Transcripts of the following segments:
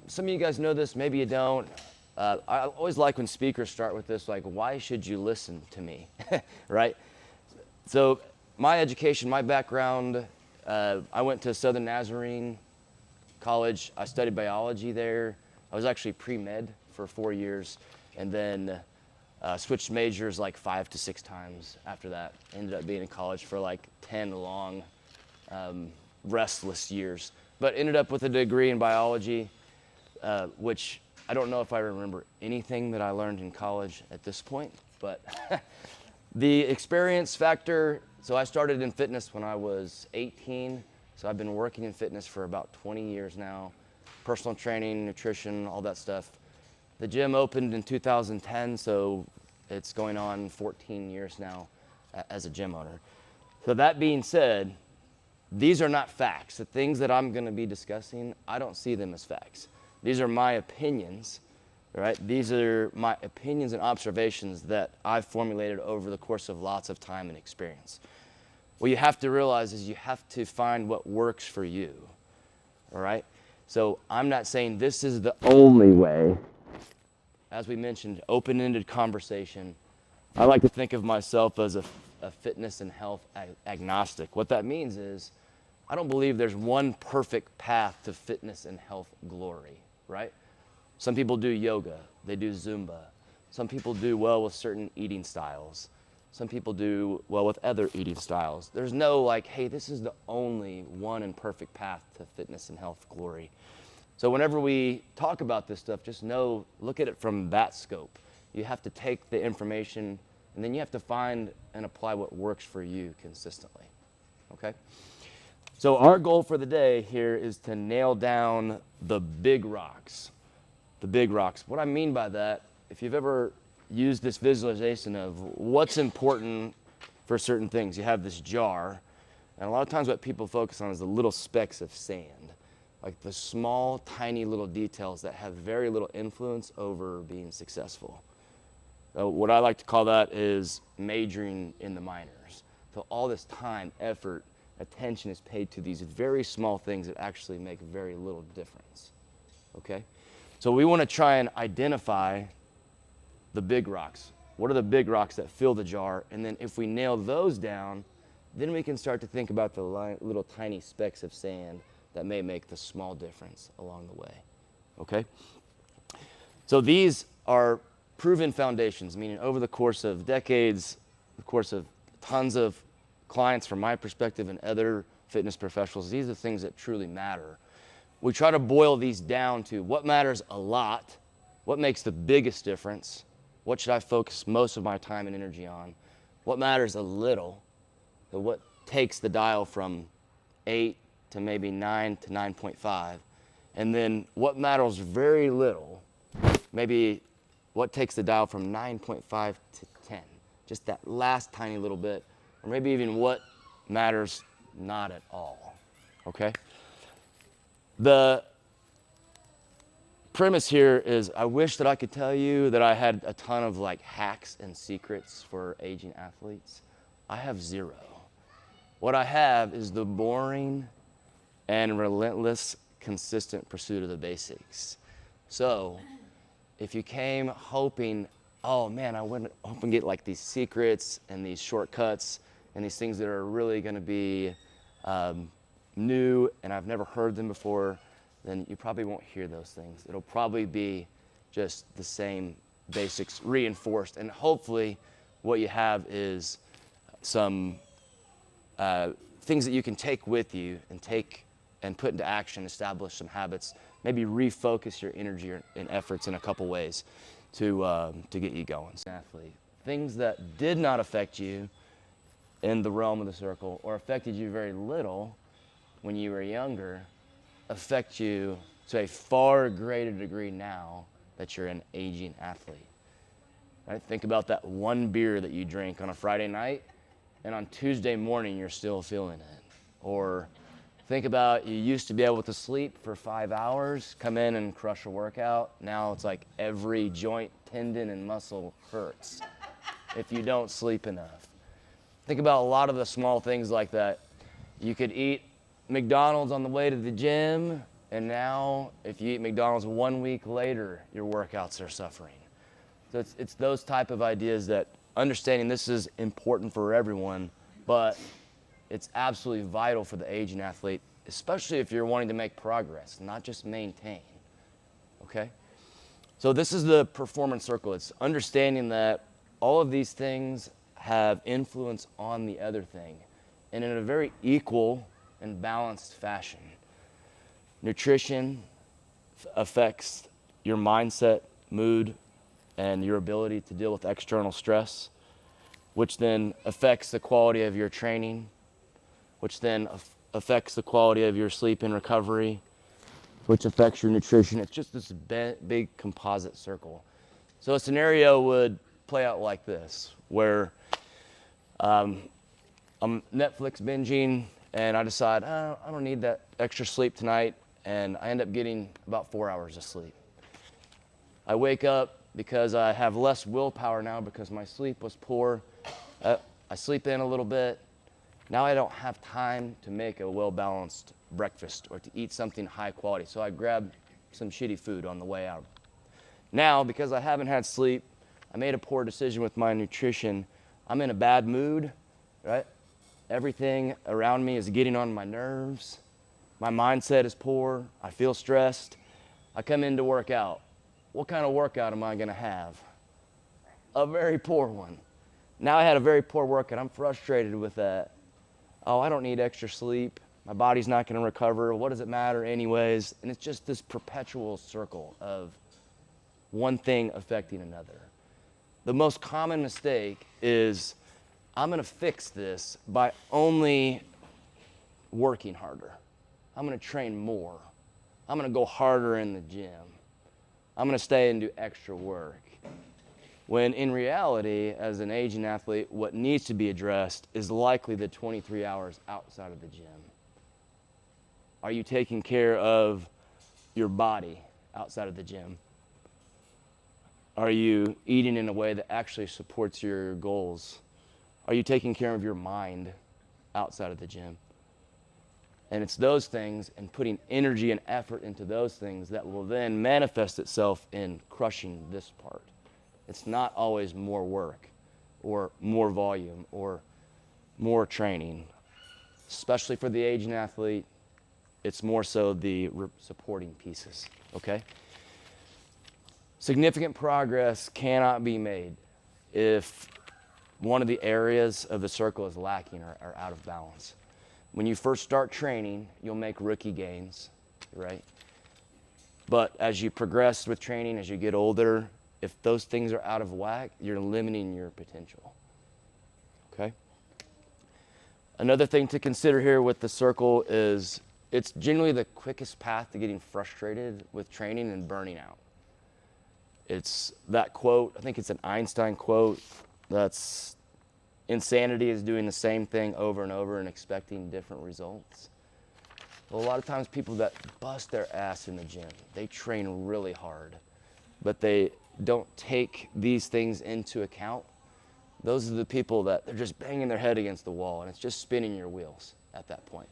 Some of you guys know this, maybe you don't. I always like when speakers start with this, like, why should you listen to me, right? So my education, my background, I went to Southern Nazarene College. I studied biology there. I was actually pre-med for 4 years, and then switched majors like 5 to 6 times after that. Ended up being in college for like 10 long, restless years. But ended up with a degree in biology, which I don't know if I remember anything that I learned in college at this point, but the experience factor, so I started in fitness when I was 18, so I've been working in fitness for about 20 years now, personal training, nutrition, all that stuff. The gym opened in 2010, so it's going on 14 years now as a gym owner. So that being said, these are not facts. The things that I'm going to be discussing, I don't see them as facts. These are my opinions, right? These are my opinions and observations that I've formulated over the course of lots of time and experience. What you have to realize is you have to find what works for you, all right? So I'm not saying this is the only way. As we mentioned, open-ended conversation. I like to think of myself as a fitness and health agnostic. What that means is I don't believe there's one perfect path to fitness and health glory, right? Some people do yoga, they do Zumba. Some people do well with certain eating styles. Some people do well with other eating styles. There's no like, hey, this is the only one and perfect path to fitness and health glory. So whenever we talk about this stuff, just know, look at it from that scope. You have to take the information and then you have to find and apply what works for you consistently, okay? So our goal for the day here is to nail down the big rocks. The big rocks. What I mean by that, if you've ever used this visualization of what's important for certain things, you have this jar, and a lot of times what people focus on is the little specks of sand, like the small, tiny little details that have very little influence over being successful. So what I like to call that is majoring in the minors. So all this time, effort, attention is paid to these very small things that actually make very little difference, okay? So we want to try and identify the big rocks. What are the big rocks that fill the jar? And then if we nail those down, then we can start to think about the little tiny specks of sand that may make the small difference along the way, okay? So these are proven foundations, meaning over the course of decades, the course of tons of clients from my perspective and other fitness professionals, these are the things that truly matter. We try to boil these down to what matters a lot, what makes the biggest difference, what should I focus most of my time and energy on, what matters a little, so what takes the dial from 8 to maybe 9 to 9.5, and then what matters very little, maybe what takes the dial from 9.5 to 10, just that last tiny little bit, or maybe even what matters not at all, okay? The premise here is I wish that I could tell you that I had a ton of like hacks and secrets for aging athletes. I have zero. What I have is the boring and relentless, consistent pursuit of the basics. So if you came hoping, oh man, I wouldn't hope and get like these secrets and these shortcuts and these things that are really gonna be new and I've never heard them before, then you probably won't hear those things. It'll probably be just the same basics reinforced, and hopefully what you have is some things that you can take with you and put into action, establish some habits, maybe refocus your energy and efforts in a couple ways to get you going. Athlete. Things that did not affect you in the realm of the circle or affected you very little when you were younger affect you to a far greater degree now that you're an aging athlete. Right? Think about that one beer that you drink on a Friday night and on Tuesday morning you're still feeling it. Or think about you used to be able to sleep for 5 hours, come in and crush a workout. Now it's like every joint, tendon, and muscle hurts if you don't sleep enough. Think about a lot of the small things like that. You could eat McDonald's on the way to the gym And now, if you eat McDonald's 1 week later, your workouts are suffering. So it's those type of ideas that understanding this is important for everyone, but it's absolutely vital for the aging athlete, especially if you're wanting to make progress, not just maintain, okay? So this is the performance circle. It's understanding that all of these things have influence on the other thing, and in a very equal and balanced fashion. Nutrition affects your mindset, mood, and your ability to deal with external stress, which then affects the quality of your training, which then affects the quality of your sleep and recovery, which affects your nutrition. It's just this big composite circle. So a scenario would play out like this, where I'm Netflix binging and I decide, I don't need that extra sleep tonight, and I end up getting about 4 hours of sleep. I wake up because I have less willpower now because my sleep was poor. I sleep in a little bit. Now I don't have time to make a well-balanced breakfast or to eat something high quality, so I grab some shitty food on the way out. Now, because I haven't had sleep, I made a poor decision with my nutrition. I'm in a bad mood, right? Everything around me is getting on my nerves. My mindset is poor. I feel stressed. I come in to work out. What kind of workout am I gonna have? A very poor one. Now I had a very poor workout. I'm frustrated with that. Oh, I don't need extra sleep. My body's not gonna recover. What does it matter anyways? And it's just this perpetual circle of one thing affecting another. The most common mistake is, I'm gonna fix this by only working harder. I'm gonna train more. I'm gonna go harder in the gym. I'm gonna stay and do extra work. When in reality, as an aging athlete, what needs to be addressed is likely the 23 hours outside of the gym. Are you taking care of your body outside of the gym? Are you eating in a way that actually supports your goals? Are you taking care of your mind outside of the gym? And it's those things and putting energy and effort into those things that will then manifest itself in crushing this part. It's not always more work or more volume or more training. Especially for the aging athlete, it's more so the supporting pieces, okay? Significant progress cannot be made if one of the areas of the circle is lacking or out of balance. When you first start training, you'll make rookie gains, right? But as you progress with training, as you get older, if those things are out of whack, you're limiting your potential, okay? Another thing to consider here with the circle is it's generally the quickest path to getting frustrated with training and burning out. It's that quote, I think it's an Einstein quote, that's insanity is doing the same thing over and over and expecting different results. Well, a lot of times people that bust their ass in the gym, they train really hard, but they don't take these things into account. Those are the people that they're just banging their head against the wall and it's just spinning your wheels at that point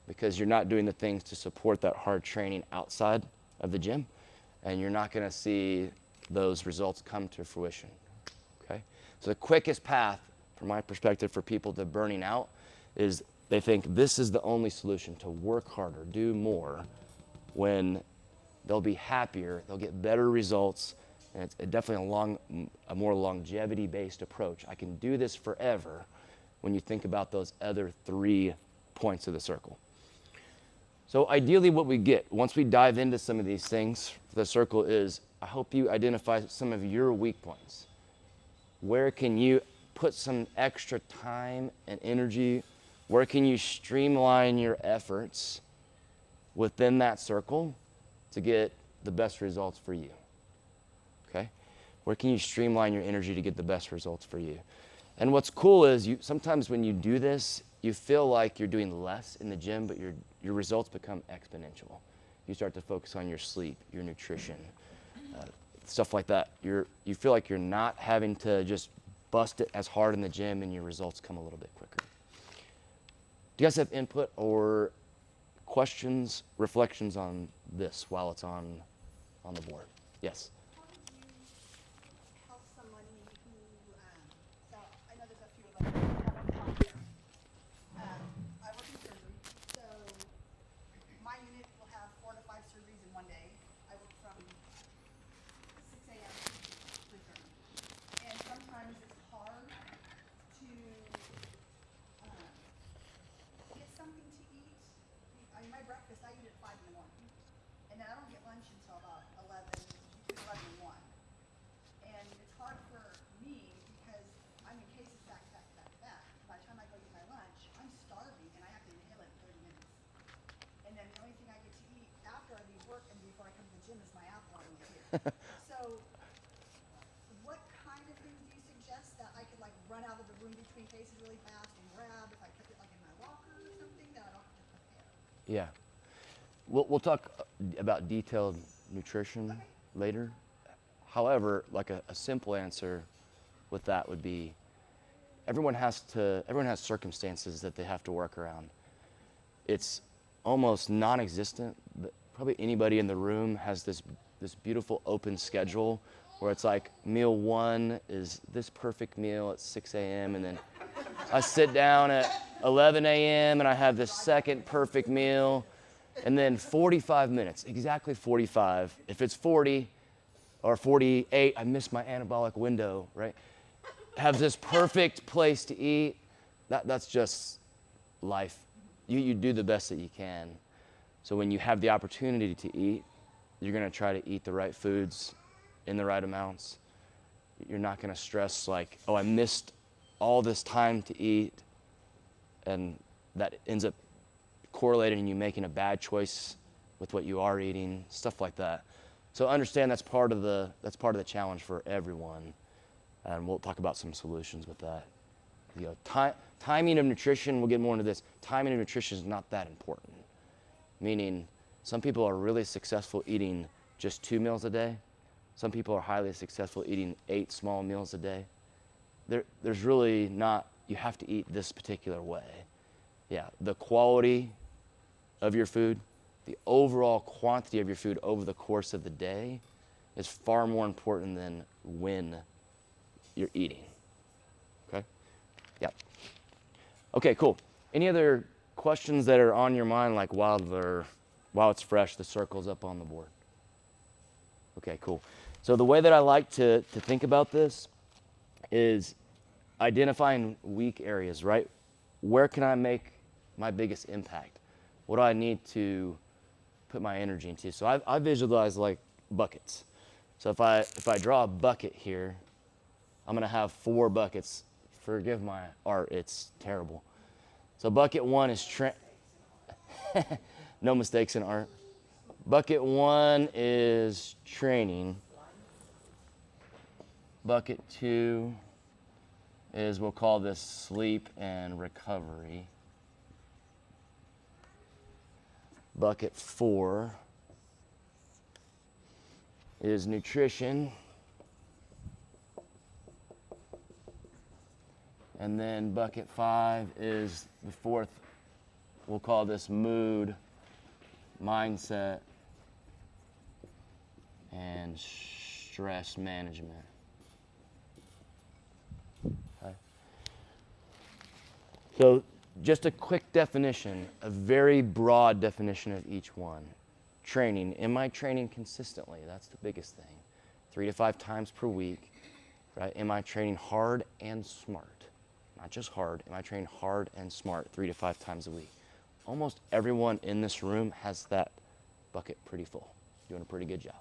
because you're not doing the things to support that hard training outside of the gym, and you're not gonna see those results come to fruition, okay? So the quickest path, from my perspective, for people to burning out is they think this is the only solution, to work harder, do more, when they'll be happier, they'll get better results, and it's definitely a more longevity-based approach. I can do this forever when you think about those other 3 points of the circle. So ideally what we get, once we dive into some of these things, the circle is, I hope you identify some of your weak points. Where can you put some extra time and energy? Where can you streamline your efforts within that circle to get the best results for you? Okay? Where can you streamline your energy to get the best results for you? And what's cool is sometimes when you do this, you feel like you're doing less in the gym, but your results become exponential. You start to focus on your sleep, your nutrition, stuff like that. You feel like you're not having to just bust it as hard in the gym, and your results come a little bit quicker. Do you guys have input or questions, reflections on this while it's on the board? Yes. How would you help somebody who, so I know there's a few of us that have a talk here. I work in surgery, so my unit will have 4 to 5 surgeries in one day. I work from 6 a.m. to 3:30. And sometimes it's hard to get something to eat. I mean, my breakfast, I eat at 5 in the morning. And then I don't get lunch until about 11, between 11 and 1. And it's hard for me because I'm in cases back to back to back to back. By the time I go eat my lunch, I'm starving and I have to inhale it in 30 minutes. And then the only thing I get to eat after I leave work and before I come to the gym is my apple I eat here. So what kind of things do you suggest that I could like run out of the room between cases really fast and grab if I kept it like in my locker or something that I don't have to prepare? Yeah. We'll talk about detailed nutrition later. However, like a simple answer with that would be everyone has circumstances that they have to work around. It's almost non-existent. Probably anybody in the room has this beautiful open schedule where it's like meal 1 is this perfect meal at 6 a.m. and then I sit down at 11 a.m. and I have this second perfect meal. And then 45 minutes, exactly 45. If it's 40 or 48, I miss my anabolic window, right? Have this perfect place to eat. That's just life. You do the best that you can. So when you have the opportunity to eat, you're gonna try to eat the right foods in the right amounts. You're not gonna stress like, oh, I missed all this time to eat, and that ends up correlating in you making a bad choice with what you are eating, stuff like that. So understand that's part of the challenge for everyone, and we'll talk about some solutions with that. You know, timing of nutrition, we'll get more into this. Timing of nutrition is not that important. Meaning, some people are really successful eating just 2 meals a day. Some people are highly successful eating 8 small meals a day. There's really not, you have to eat this particular way. Yeah, the quality of your food, the overall quantity of your food over the course of the day is far more important than when you're eating. Okay? Yeah. Okay, cool. Any other questions that are on your mind, like while it's fresh, the circle's up on the board? Okay, cool. So the way that I like to think about this is identifying weak areas, right? Where can I make my biggest impact? What do I need to put my energy into? So I visualize like buckets. So if I draw a bucket here, I'm gonna have 4 buckets. Forgive my art, it's terrible. So bucket 1 is no mistakes in art. Bucket 1 is training. Bucket 2 is, we'll call this sleep and recovery. Bucket 4 is nutrition. And then bucket 5 is the 4th, we'll call this mood, mindset, and stress management. Okay. So just a quick definition, a very broad definition of each one. Training, am I training consistently? That's the biggest thing. 3 to 5 times per week, right? Am I training hard and smart? Not just hard, am I training hard and smart 3 to 5 times a week? Almost everyone in this room has that bucket pretty full, doing a pretty good job.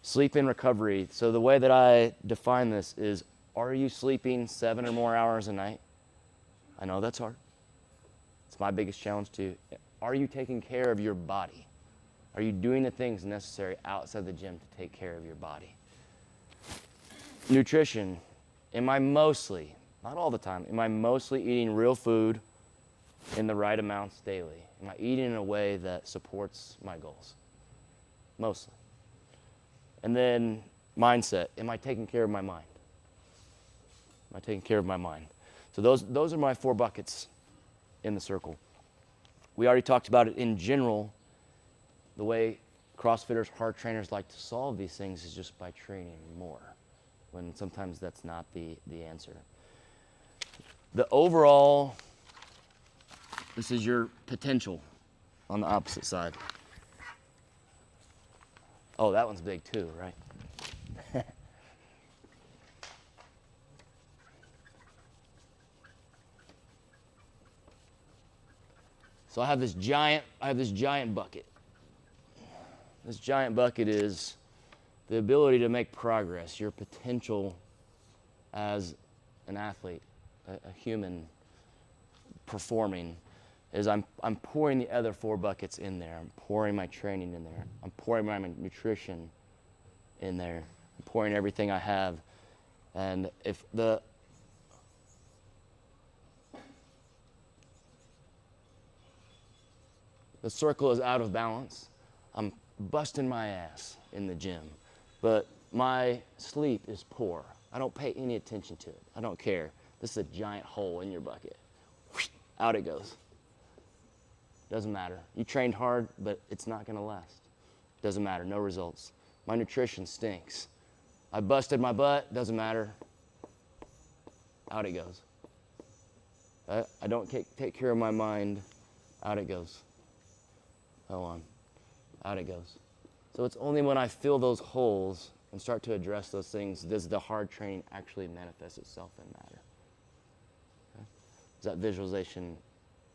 Sleep and recovery, so the way that I define this is, are you sleeping 7 or more hours a night? I know that's hard. It's my biggest challenge too. Are you taking care of your body? Are you doing the things necessary outside the gym to take care of your body? Nutrition, am I mostly, not all the time, am I mostly eating real food in the right amounts daily? Am I eating in a way that supports my goals? Mostly. And then mindset, am I taking care of my mind? Am I taking care of my mind? So those are my 4 buckets in the circle. we already talked about it in general. The way CrossFitters, hard trainers like to solve these things is just by training more, when sometimes that's not the answer. The overall, this is your potential on the opposite side. Oh, that one's big too, right? So I have this giant bucket. This giant bucket is the ability to make progress, your potential as an athlete, a human performing, is I'm pouring the other 4 buckets in there. I'm pouring my training in there. I'm pouring my nutrition in there. I'm pouring everything I have. And if the circle is out of balance, I'm busting my ass in the gym. But my sleep is poor. I don't pay any attention to it. I don't care. This is a giant hole in your bucket. Out it goes. Doesn't matter. You trained hard, but it's not gonna last. Doesn't matter, no results. My nutrition stinks. I busted my butt, doesn't matter. Out it goes. I don't take care of my mind, out it goes. Hold on, out it goes. So it's only when I fill those holes and start to address those things does the hard training actually manifest itself in matter. Okay? Does that visualization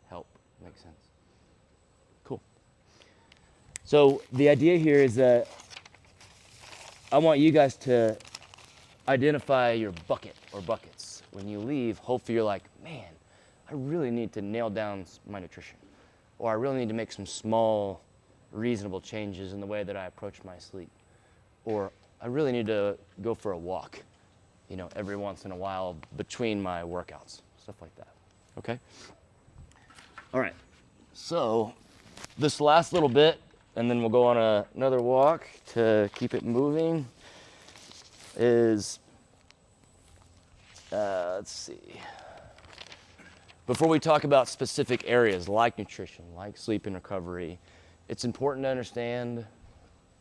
help? Make sense? Cool. So the idea here is that I want you guys to identify your bucket or buckets. When you leave, hopefully you're like, man, I really need to nail down my nutrition. Or I really need to make some small, reasonable changes in the way that I approach my sleep. Or I really need to go for a walk, every once in a while between my workouts, stuff like that, okay? All right, so this last little bit, and then we'll go on another walk to keep it moving, is, let's see. Before we talk about specific areas like nutrition, like sleep and recovery, it's important to understand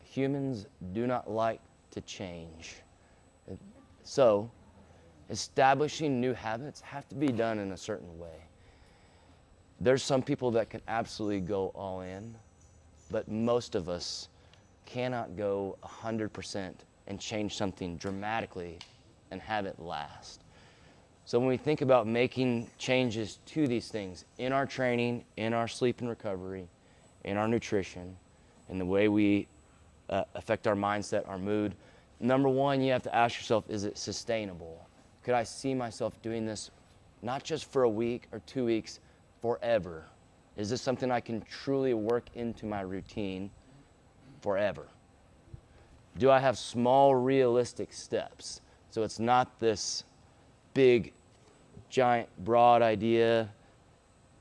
humans do not like to change. So, establishing new habits have to be done in a certain way. There's some people that can absolutely go all in, but most of us cannot go 100% and change something dramatically and have it last. So when we think about making changes to these things in our training, in our sleep and recovery, in our nutrition, in the way we affect our mindset, our mood, number one, you have to ask yourself, is it sustainable? Could I see myself doing this not just for a week or 2 weeks, forever? Is this something I can truly work into my routine forever? Do I have small, realistic steps? So it's not this big, giant, broad idea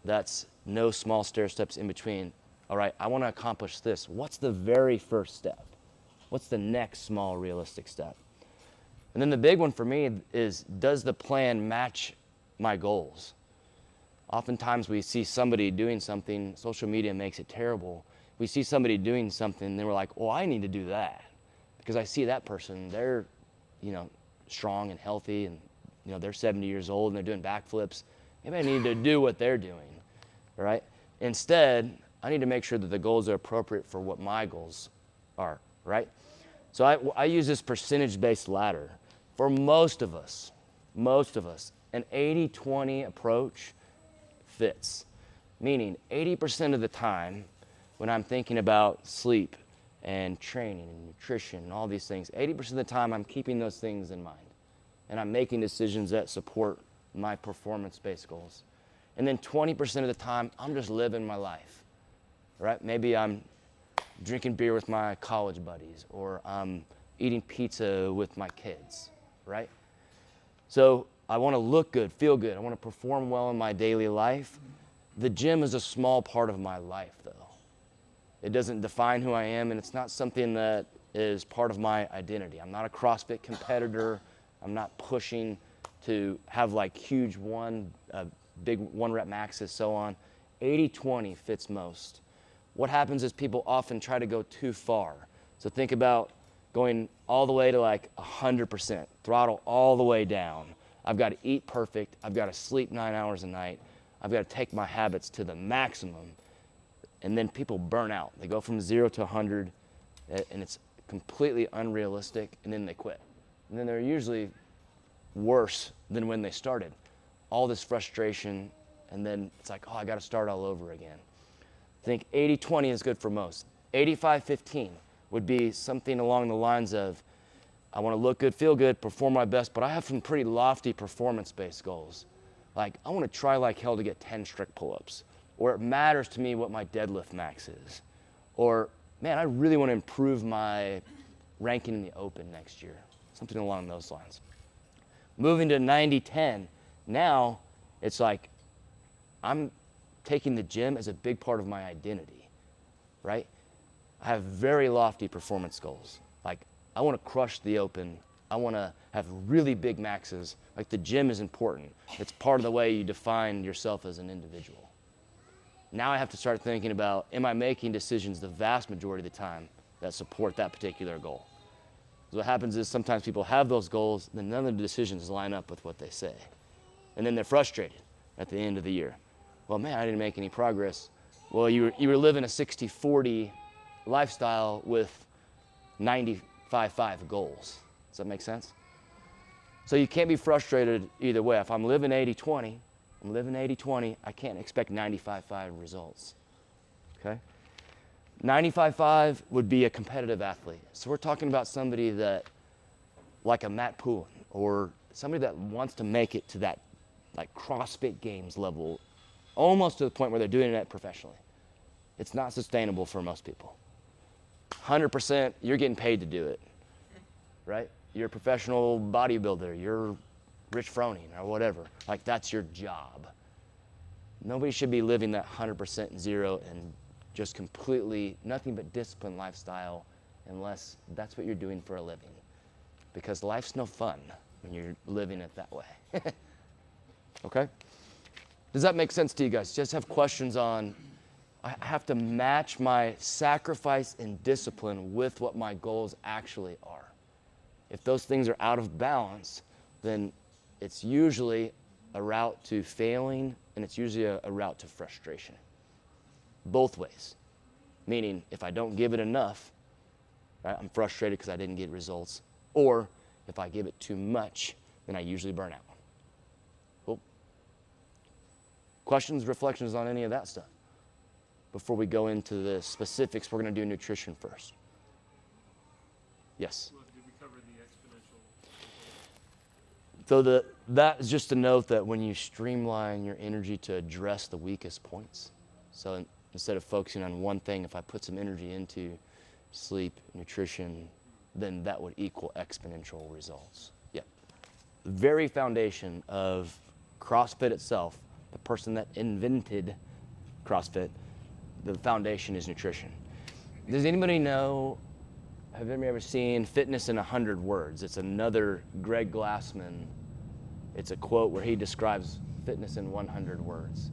that's no small stair steps in between. All right, I want to accomplish this. What's the very first step? What's the next small, realistic step? And then the big one for me is, does the plan match my goals? Oftentimes we see somebody doing something, social media makes it terrible. We see somebody doing something, and then we're like, oh, I need to do that. Because I see that person, they're, strong and healthy, and they're 70 years old and they're doing backflips. Maybe I need to do what they're doing, right? Instead, I need to make sure that the goals are appropriate for what my goals are, right? So I use this percentage-based ladder. For most of us, an 80-20 approach fits. Meaning 80% of the time when I'm thinking about sleep and training and nutrition and all these things, 80% of the time I'm keeping those things in mind. And I'm making decisions that support my performance-based goals. And then 20% of the time, I'm just living my life, right? Maybe I'm drinking beer with my college buddies, or I'm eating pizza with my kids, right? So I want to look good, feel good. I want to perform well in my daily life. The gym is a small part of my life, though. It doesn't define who I am, and it's not something that is part of my identity. I'm not a CrossFit competitor. I'm not pushing to have like huge big one rep maxes, so on. 80-20 fits most. What happens is people often try to go too far. So think about going all the way to like 100%, throttle all the way down. I've got to eat perfect. I've got to sleep 9 hours a night. I've got to take my habits to the maximum. And then people burn out. They go from 0 to 100, and it's completely unrealistic, and then they quit. And then they're usually worse than when they started. All this frustration, and then it's like, oh, I got to start all over again. I think 80-20 is good for most. 85-15 would be something along the lines of, I want to look good, feel good, perform my best, but I have some pretty lofty performance-based goals. Like, I want to try like hell to get 10 strict pull-ups, or it matters to me what my deadlift max is, or man, I really want to improve my ranking in the open next year, something along those lines. Moving to 90-10, now it's like I'm taking the gym as a big part of my identity, right? I have very lofty performance goals. Like, I want to crush the open. I want to have really big maxes. Like, the gym is important. It's part of the way you define yourself as an individual. Now I have to start thinking about, am I making decisions the vast majority of the time that support that particular goal? So what happens is sometimes people have those goals, then none of the decisions line up with what they say. And then they're frustrated at the end of the year. Well, man, I didn't make any progress. Well, you were living a 60-40 lifestyle with 95-5 goals. Does that make sense? So you can't be frustrated either way. If I'm living 80-20, I can't expect 95-5 results, okay? 95-5 would be a competitive athlete. So we're talking about somebody that, like a Matt Poulin, or somebody that wants to make it to that like CrossFit Games level, almost to the point where they're doing it professionally. It's not sustainable for most people. 100%, you're getting paid to do it, right? You're a professional bodybuilder, you're Rich Froning or whatever. Like, that's your job. Nobody should be living that 100% zero and just completely nothing but disciplined lifestyle unless that's what you're doing for a living. Because life's no fun when you're living it that way. Okay? Does that make sense to you guys? Just have questions on, I have to match my sacrifice and discipline with what my goals actually are. If those things are out of balance, then it's usually a route to failing, and it's usually a route to frustration. Both ways. Meaning, if I don't give it enough, right, I'm frustrated because I didn't get results. Or if I give it too much, then I usually burn out. Cool. Questions, reflections on any of that stuff? Before we go into the specifics, we're going to do nutrition first. Yes? Well, did we cover the exponential? So that is just to note that when you streamline your energy to address the weakest points, so instead of focusing on one thing, if I put some energy into sleep, nutrition, then that would equal exponential results. Yeah. The very foundation of CrossFit itself, the person that invented CrossFit, the foundation is nutrition. Does anybody know, have anybody ever seen Fitness in 100 Words? It's another Greg Glassman. It's a quote where he describes fitness in 100 words.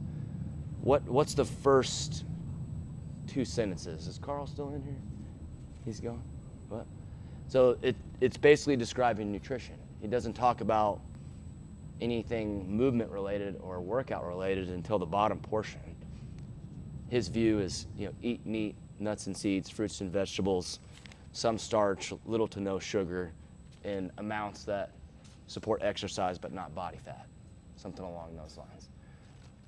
What's the first 2 sentences? Is Carl still in here? He's gone? What? So it's basically describing nutrition. He doesn't talk about anything movement related or workout related until the bottom portion. His view is, eat meat, nuts and seeds, fruits and vegetables, some starch, little to no sugar, in amounts that support exercise but not body fat, something along those lines.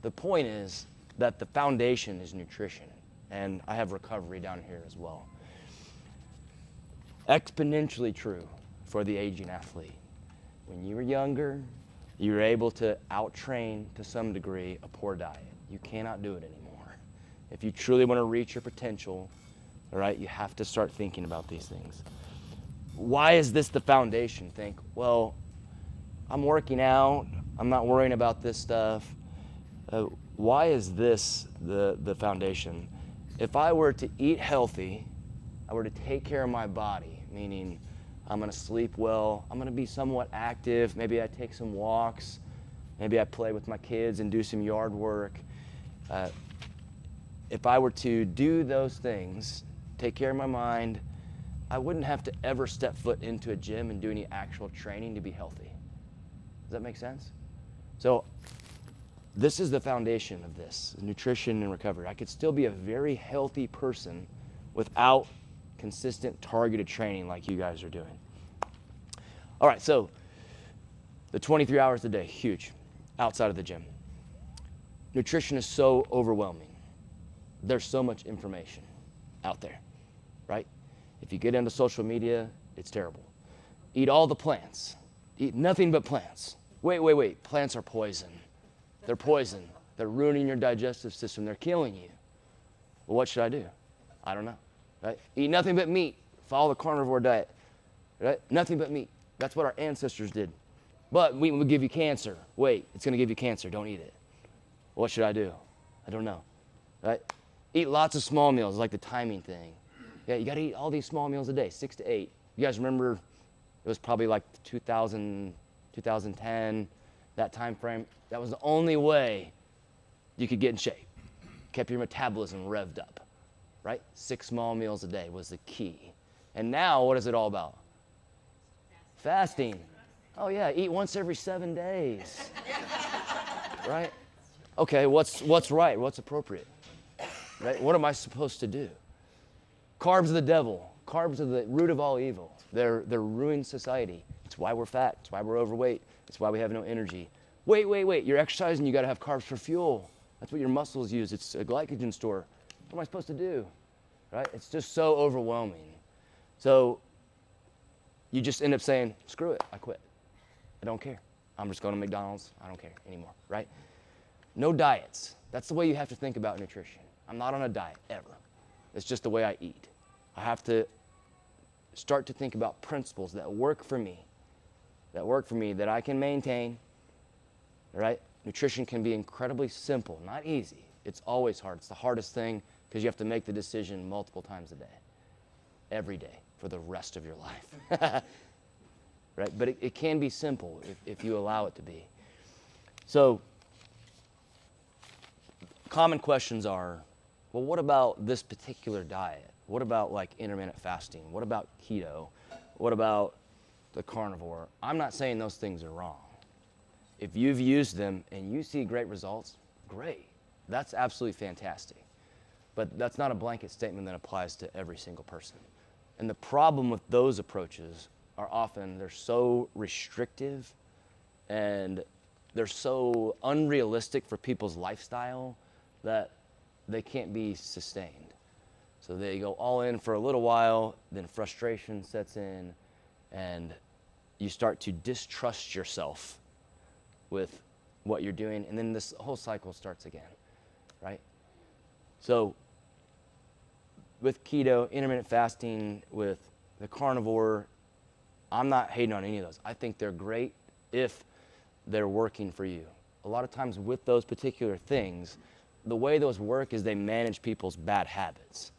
The point is that the foundation is nutrition, and I have recovery down here as well. Exponentially true for the aging athlete. When you were younger, you were able to out-train to some degree a poor diet. You cannot do it anymore. If you truly want to reach your potential, all right, you have to start thinking about these things. Why is this the foundation? Think, well, I'm working out, I'm not worrying about this stuff. Why is this the foundation? If I were to eat healthy, I were to take care of my body, meaning I'm going to sleep well, I'm going to be somewhat active, maybe I take some walks, maybe I play with my kids and do some yard work. if I were to do those things, take care of my mind, I wouldn't have to ever step foot into a gym and do any actual training to be healthy. Does that make sense? So this is the foundation of this, nutrition and recovery. I could still be a very healthy person without consistent targeted training like you guys are doing. All right, so the 23 hours a day, huge, outside of the gym. Nutrition is so overwhelming. There's so much information out there, right? If you get into social media, it's terrible. Eat all the plants. Eat nothing but plants. Wait. Plants are poison. They're poison. They're ruining your digestive system. They're killing you. Well, what should I do? I don't know, right? Eat nothing but meat. Follow the carnivore diet, right? Nothing but meat. That's what our ancestors did. But meat will give you cancer. Wait, it's gonna give you cancer. Don't eat it. What should I do? I don't know, right? Eat lots of small meals, like the timing thing. Yeah, you gotta eat all these small meals a day, 6 to 8. You guys remember, it was probably like 2000, 2010, that time frame. That was the only way you could get in shape. Kept your metabolism revved up, right? 6 small meals a day was the key. And now, what is it all about? Fasting. Oh yeah, eat once every 7 days, right? Okay, what's right? What's appropriate, right? What am I supposed to do? Carbs are the devil. Carbs are the root of all evil. They're ruining society. It's why we're fat. It's why we're overweight. It's why we have no energy. Wait. You're exercising, you gotta have carbs for fuel. That's what your muscles use. It's a glycogen store. What am I supposed to do, right? It's just so overwhelming. So you just end up saying, screw it, I quit. I don't care. I'm just going to McDonald's. I don't care anymore, right? No diets. That's the way you have to think about nutrition. I'm not on a diet, ever. It's just the way I eat. I have to start to think about principles that work for me, that I can maintain, right? Nutrition can be incredibly simple, not easy. It's always hard. It's the hardest thing because you have to make the decision multiple times a day, every day, for the rest of your life. Right? But it can be simple if you allow it to be. So, common questions are, well, what about this particular diet? What about like intermittent fasting? What about keto? What about the carnivore? I'm not saying those things are wrong. If you've used them and you see great results, great. That's absolutely fantastic. But that's not a blanket statement that applies to every single person. And the problem with those approaches are often they're so restrictive and they're so unrealistic for people's lifestyle that they can't be sustained. So they go all in for a little while, then frustration sets in, and you start to distrust yourself with what you're doing, and then this whole cycle starts again, right? So with keto, intermittent fasting, with the carnivore, I'm not hating on any of those. I think they're great if they're working for you. A lot of times with those particular things, the way those work is they manage people's bad habits.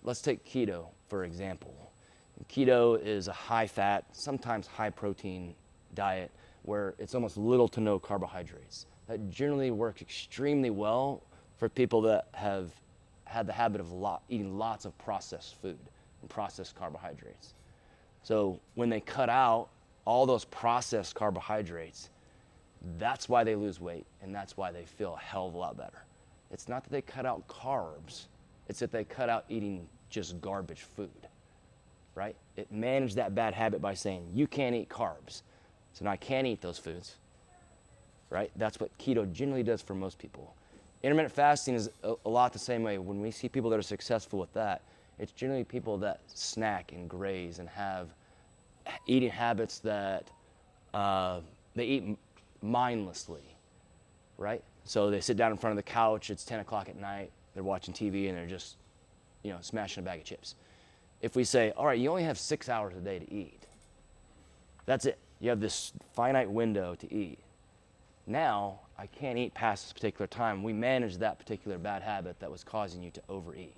Let's take keto, for example. Keto is a high-fat, sometimes high-protein diet where it's almost little to no carbohydrates. That generally works extremely well for people that have had the habit of eating lots of processed food and processed carbohydrates. So when they cut out all those processed carbohydrates, that's why they lose weight, and that's why they feel a hell of a lot better. It's not that they cut out carbs, it's that they cut out eating just garbage food, right? It managed that bad habit by saying, you can't eat carbs, so now I can't eat those foods, right? That's what keto generally does for most people. Intermittent fasting is a lot the same way. When we see people that are successful with that, it's generally people that snack and graze and have eating habits that they eat mindlessly, right? So they sit down in front of the couch, it's 10 o'clock at night, they're watching TV and they're just, smashing a bag of chips. If we say, all right, you only have 6 hours a day to eat, that's it. You have this finite window to eat. Now, I can't eat past this particular time. We manage that particular bad habit that was causing you to overeat.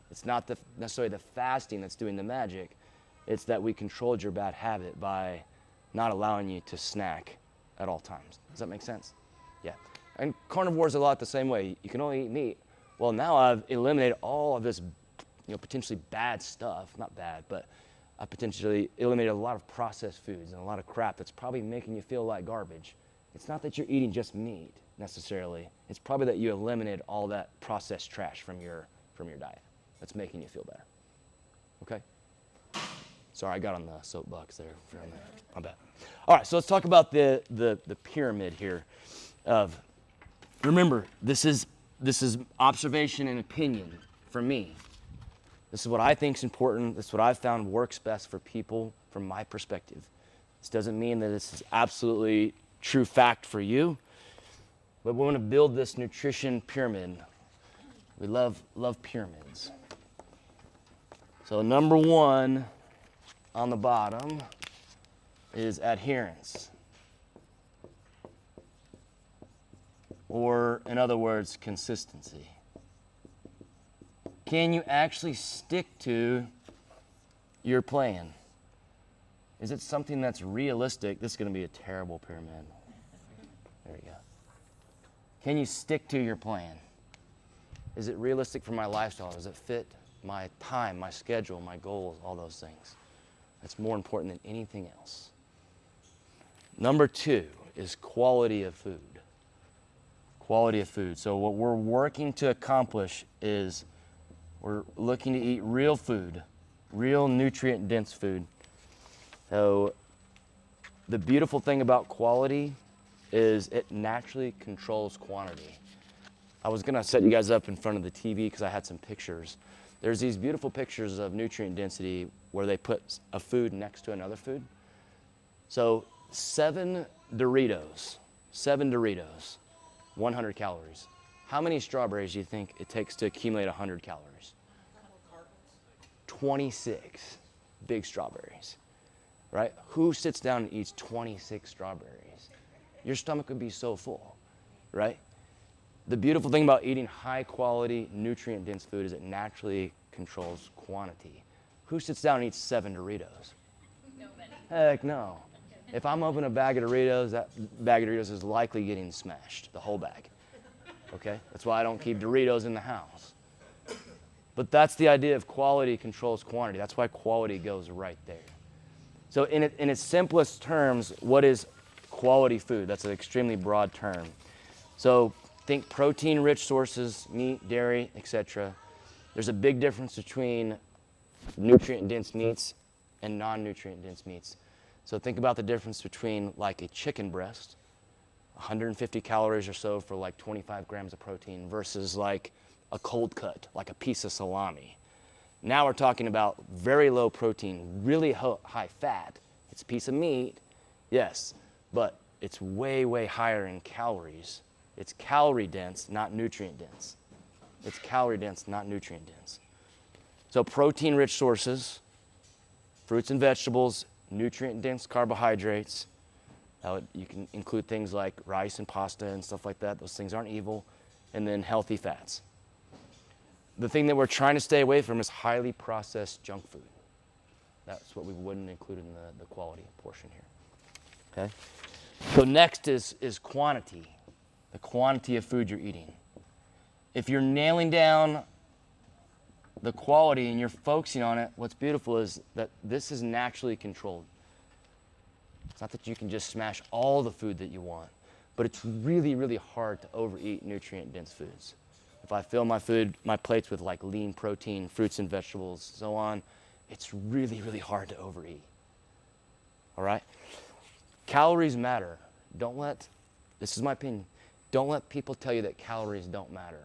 It's not necessarily the fasting that's doing the magic. It's that we controlled your bad habit by not allowing you to snack at all times. Does that make sense? Yeah. And carnivore is a lot the same way. You can only eat meat. Well, now I've eliminated all of this, potentially bad stuff. Not bad, but I potentially eliminated a lot of processed foods and a lot of crap that's probably making you feel like garbage. It's not that you're eating just meat necessarily. It's probably that you eliminated all that processed trash from your diet. That's making you feel better. Okay? Sorry, I got on the soapbox there for a minute. My bad. All right, so let's talk about the pyramid here. Remember, this is observation and opinion for me. This is what I think is important. This is what I've found works best for people from my perspective. This doesn't mean that this is absolutely true fact for you, but we want to build this nutrition pyramid. We love pyramids. So number one on the bottom is adherence. Or, in other words, consistency. Can you actually stick to your plan? Is it something that's realistic? This is going to be a terrible pyramid. There you go. Can you stick to your plan? Is it realistic for my lifestyle? Does it fit my time, my schedule, my goals, all those things? That's more important than anything else. Number two is quality of food. Quality of food. So what we're working to accomplish is we're looking to eat real food, real nutrient-dense food. So the beautiful thing about quality is it naturally controls quantity. I was gonna set you guys up in front of the TV because I had some pictures. There's these beautiful pictures of nutrient density where they put a food next to another food. So 7 Doritos, 100 calories. How many strawberries do you think it takes to accumulate 100 calories? 26 big strawberries, right? Who sits down and eats 26 strawberries? Your stomach would be so full, right? The beautiful thing about eating high quality, nutrient dense food is it naturally controls quantity. Who sits down and eats 7 Doritos? Nobody. Heck no. If I'm opening a bag of Doritos, that bag of Doritos is likely getting smashed, the whole bag. Okay? That's why I don't keep Doritos in the house. But that's the idea of quality controls quantity. That's why quality goes right there. So in its simplest terms, what is quality food? That's an extremely broad term. So think protein-rich sources, meat, dairy, etc. There's a big difference between nutrient-dense meats and non-nutrient-dense meats. So think about the difference between like a chicken breast, 150 calories or so for like 25 grams of protein versus like a cold cut, like a piece of salami. Now we're talking about very low protein, really high fat. It's a piece of meat, yes, but it's way, way higher in calories. It's calorie dense, not nutrient dense. It's calorie dense, not nutrient dense. So protein-rich sources, fruits and vegetables, nutrient-dense carbohydrates. You can include things like rice and pasta and stuff like that. Those things aren't evil. And then healthy fats. The thing that we're trying to stay away from is highly processed junk food. That's what we wouldn't include in the quality portion here. Okay? So next is quantity, the quantity of food you're eating. If you're nailing down the quality and you're focusing on it, what's beautiful is that this is naturally controlled. It's not that you can just smash all the food that you want, but it's really, really hard to overeat nutrient-dense foods. If I fill my plates with like lean protein, fruits and vegetables, so on, it's really, really hard to overeat. All right? Calories matter. This is my opinion, don't let people tell you that calories don't matter,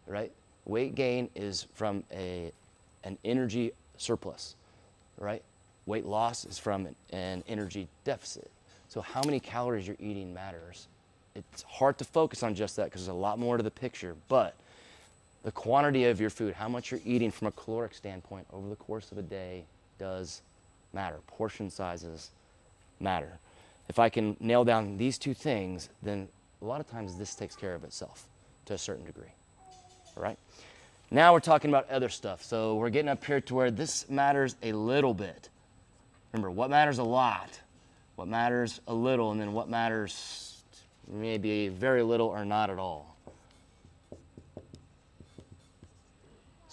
right? Weight gain is from an energy surplus, right? Weight loss is from an energy deficit. So how many calories you're eating matters. It's hard to focus on just that because there's a lot more to the picture, but the quantity of your food, how much you're eating from a caloric standpoint over the course of a day does matter. Portion sizes matter. If I can nail down these two things, then a lot of times this takes care of itself to a certain degree. All right? Now we're talking about other stuff. So we're getting up here to where this matters a little bit. Remember, what matters a lot, what matters a little, and then what matters maybe very little or not at all.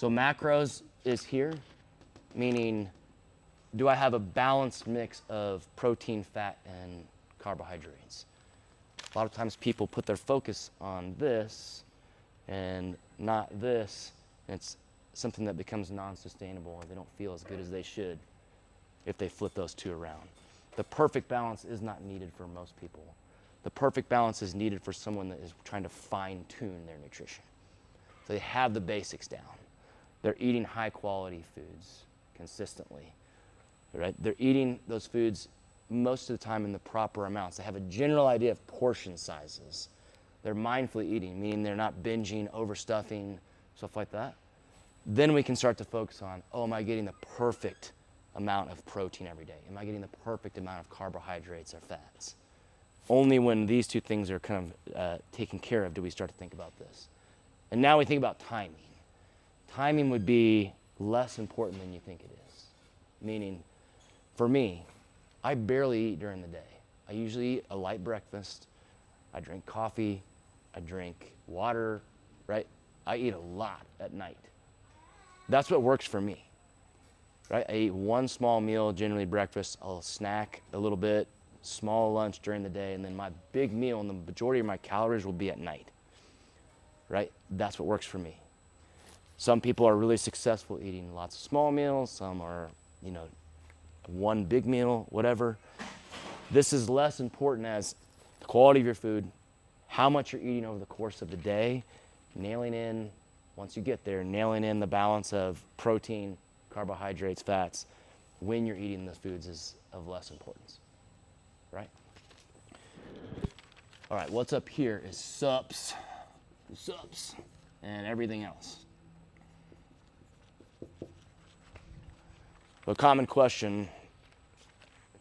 So macros is here, meaning do I have a balanced mix of protein, fat, and carbohydrates? A lot of times people put their focus on this and not this, and it's something that becomes non-sustainable and they don't feel as good as they should if they flip those two around. The perfect balance is not needed for most people. The perfect balance is needed for someone that is trying to fine-tune their nutrition. So they have the basics down. They're eating high-quality foods consistently, right? They're eating those foods most of the time in the proper amounts. They have a general idea of portion sizes. They're mindfully eating, meaning they're not binging, overstuffing, stuff like that. Then we can start to focus on, oh, am I getting the perfect amount of protein every day? Am I getting the perfect amount of carbohydrates or fats? Only when these two things are kind of taken care of do we start to think about this. And now we think about timing. Timing would be less important than you think it is. Meaning, for me, I barely eat during the day. I usually eat a light breakfast. I drink coffee. I drink water, right? I eat a lot at night. That's what works for me, right? I eat one small meal, generally breakfast. I'll snack a little bit, small lunch during the day, and then my big meal and the majority of my calories will be at night, right? That's what works for me. Some people are really successful eating lots of small meals. Some are, one big meal, whatever. This is less important as the quality of your food, how much you're eating over the course of the day, nailing in, once you get there, nailing in the balance of protein, carbohydrates, fats, when you're eating the foods is of less importance, right? All right, what's up here is sups, and everything else. A common question,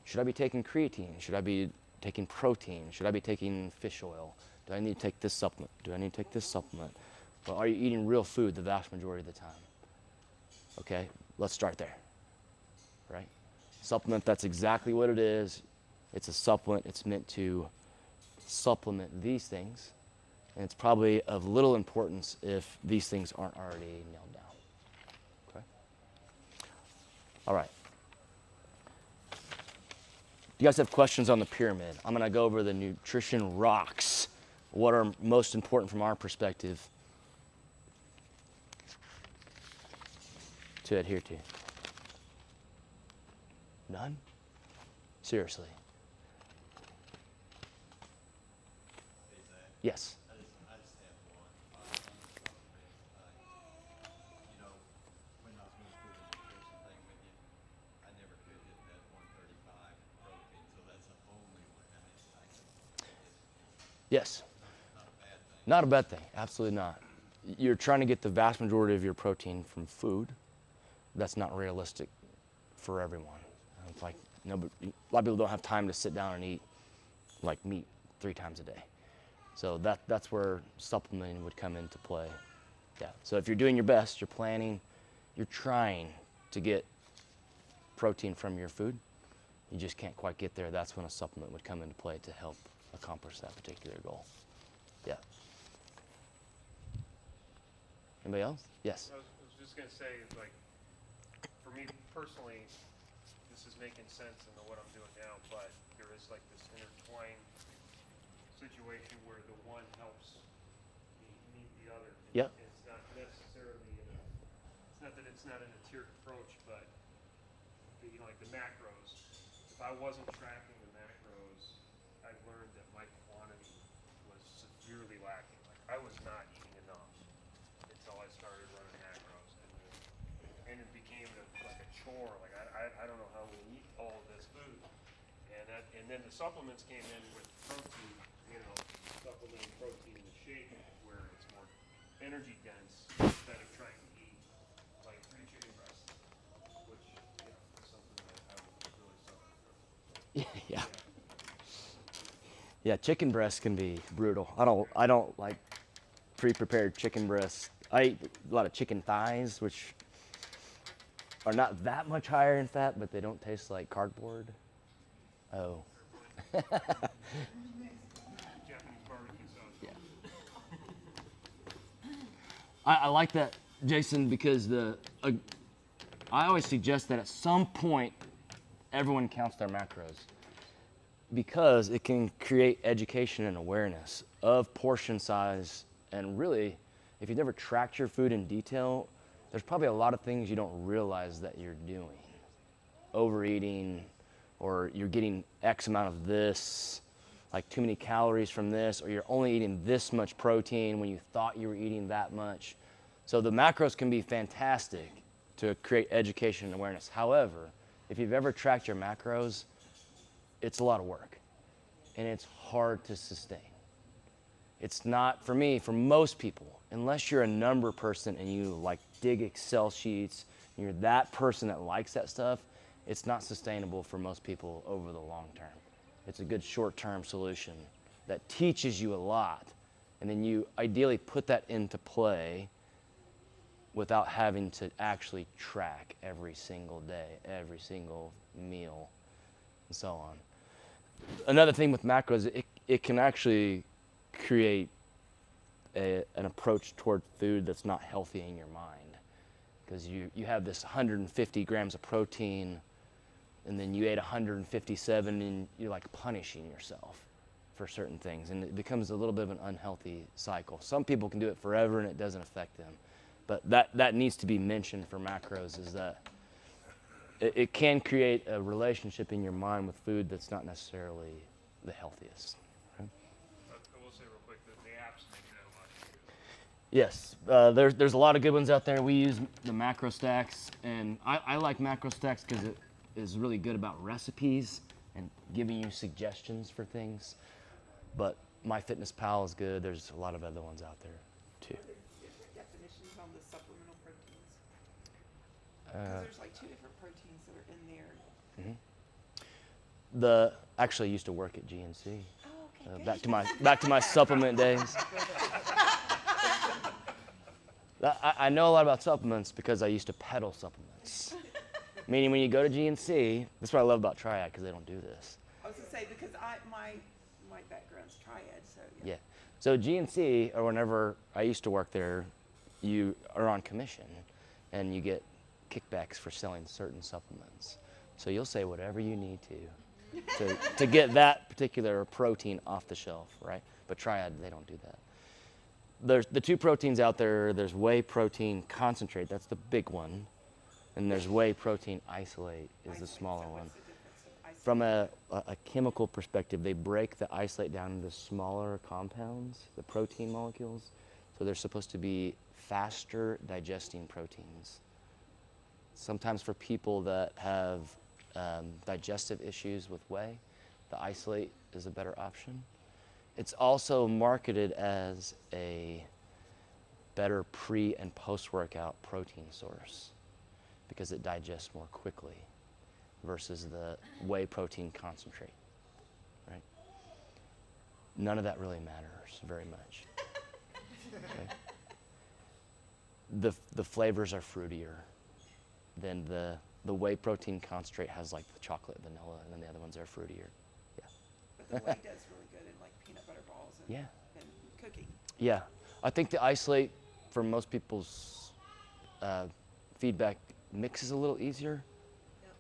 should I be taking creatine? Should I be taking protein? Should I be taking fish oil? Do I need to take this supplement? Do I need to take this supplement? Well, are you eating real food the vast majority of the time? Okay, let's start there, right? Supplement, that's exactly what it is. It's a supplement. It's meant to supplement these things, and it's probably of little importance if these things aren't already nailed down, okay? All right. Do you guys have questions on the pyramid? I'm gonna go over the nutrition rocks. What are most important from our perspective to adhere to? None? Seriously? Yes. I just have one. When I was going through the nutrition thing with you, I never could hit that 135 protein, so that's the only one. I mean, I can Yes. not a bad thing. Not a bad thing. Absolutely not. You're trying to get the vast majority of your protein from food. That's not realistic for everyone. It's like a lot of people don't have time to sit down and eat like meat 3 times a day. So that's where supplementing would come into play. Yeah. So if you're doing your best, you're planning, you're trying to get protein from your food, you just can't quite get there. That's when a supplement would come into play to help accomplish that particular goal. Yeah. Anybody else? Yes. I was just gonna say, like, for me personally, this is making sense in what I'm doing now, but there is like this intertwined situation where the one helps meet the other. Yep. It's not necessarily, it's not that it's not in a tiered approach, but, like the macros, if I wasn't tracking the macros, I learned that my quantity was severely lacking. Like, I was not eating enough until I started running macros, and it became like a chore. Like, I don't know how we eat all of this food, and then the supplements came in with protein, supplementing protein in the shake where it's more energy dense instead of trying to eat like 3 chicken breasts, which is something that I would really suffer from. Yeah. Yeah, chicken breasts can be brutal. I don't like pre-prepared chicken breasts. I eat a lot of chicken thighs, which are not that much higher in fat, but they don't taste like cardboard. Oh. Japanese barbecue sauce. Yeah. I like that Jason, because I always suggest that at some point everyone counts their macros, because it can create education and awareness of portion size. And really, if you've never tracked your food in detail, there's probably a lot of things you don't realize that you're doing. Overeating, or you're getting X amount of this, like too many calories from this, or you're only eating this much protein when you thought you were eating that much. So the macros can be fantastic to create education and awareness. However, if you've ever tracked your macros, it's a lot of work and it's hard to sustain. It's not, for me, for most people, unless you're a number person and you like dig Excel sheets, and you're that person that likes that stuff, it's not sustainable for most people over the long term. It's a good short-term solution that teaches you a lot, and then you ideally put that into play without having to actually track every single day, every single meal, and so on. Another thing with macros, it can actually create an approach toward food that's not healthy in your mind, because you have this 150 grams of protein, and then you ate 157, and you're like punishing yourself for certain things, and it becomes a little bit of an unhealthy cycle. Some people can do it forever and it doesn't affect them, but that needs to be mentioned for macros, is that it can create a relationship in your mind with food that's not necessarily the healthiest. Right? I will say real quick that the apps make that a lot easier. Yes, there's a lot of good ones out there. We use the macro stacks, and I like macro stacks because it is really good about recipes and giving you suggestions for things. But MyFitnessPal is good. There's a lot of other ones out there too. Are there different definitions on the supplemental proteins? Because there's like 2 different proteins that are in there. Actually, I used to work at GNC. Oh, okay. Back to my supplement days. I know a lot about supplements because I used to peddle supplements. Meaning, when you go to GNC, that's what I love about Triad, because they don't do this. I was gonna say, because my background's Triad, so Yeah. So GNC, or whenever I used to work there, you are on commission, and you get kickbacks for selling certain supplements. So you'll say whatever you need to get that particular protein off the shelf, right? But Triad, they don't do that. There's the 2 proteins out there. There's whey protein concentrate, that's the big one, and there's whey protein isolate is the smaller one. what's the difference in isolate? From a chemical perspective, they break the isolate down into smaller compounds, the protein molecules. So they're supposed to be faster digesting proteins. Sometimes for people that have digestive issues with whey, the isolate is a better option. It's also marketed as a better pre and post-workout protein source because it digests more quickly versus the whey protein concentrate, right? None of that really matters very much. Okay? The flavors are fruitier than the whey protein concentrate has, like the chocolate, vanilla, and then the other ones are fruitier. Yeah. But the whey does really good in like peanut butter balls and, Yeah. and cooking. Yeah, I think the isolate, for most people's feedback, mixes a little easier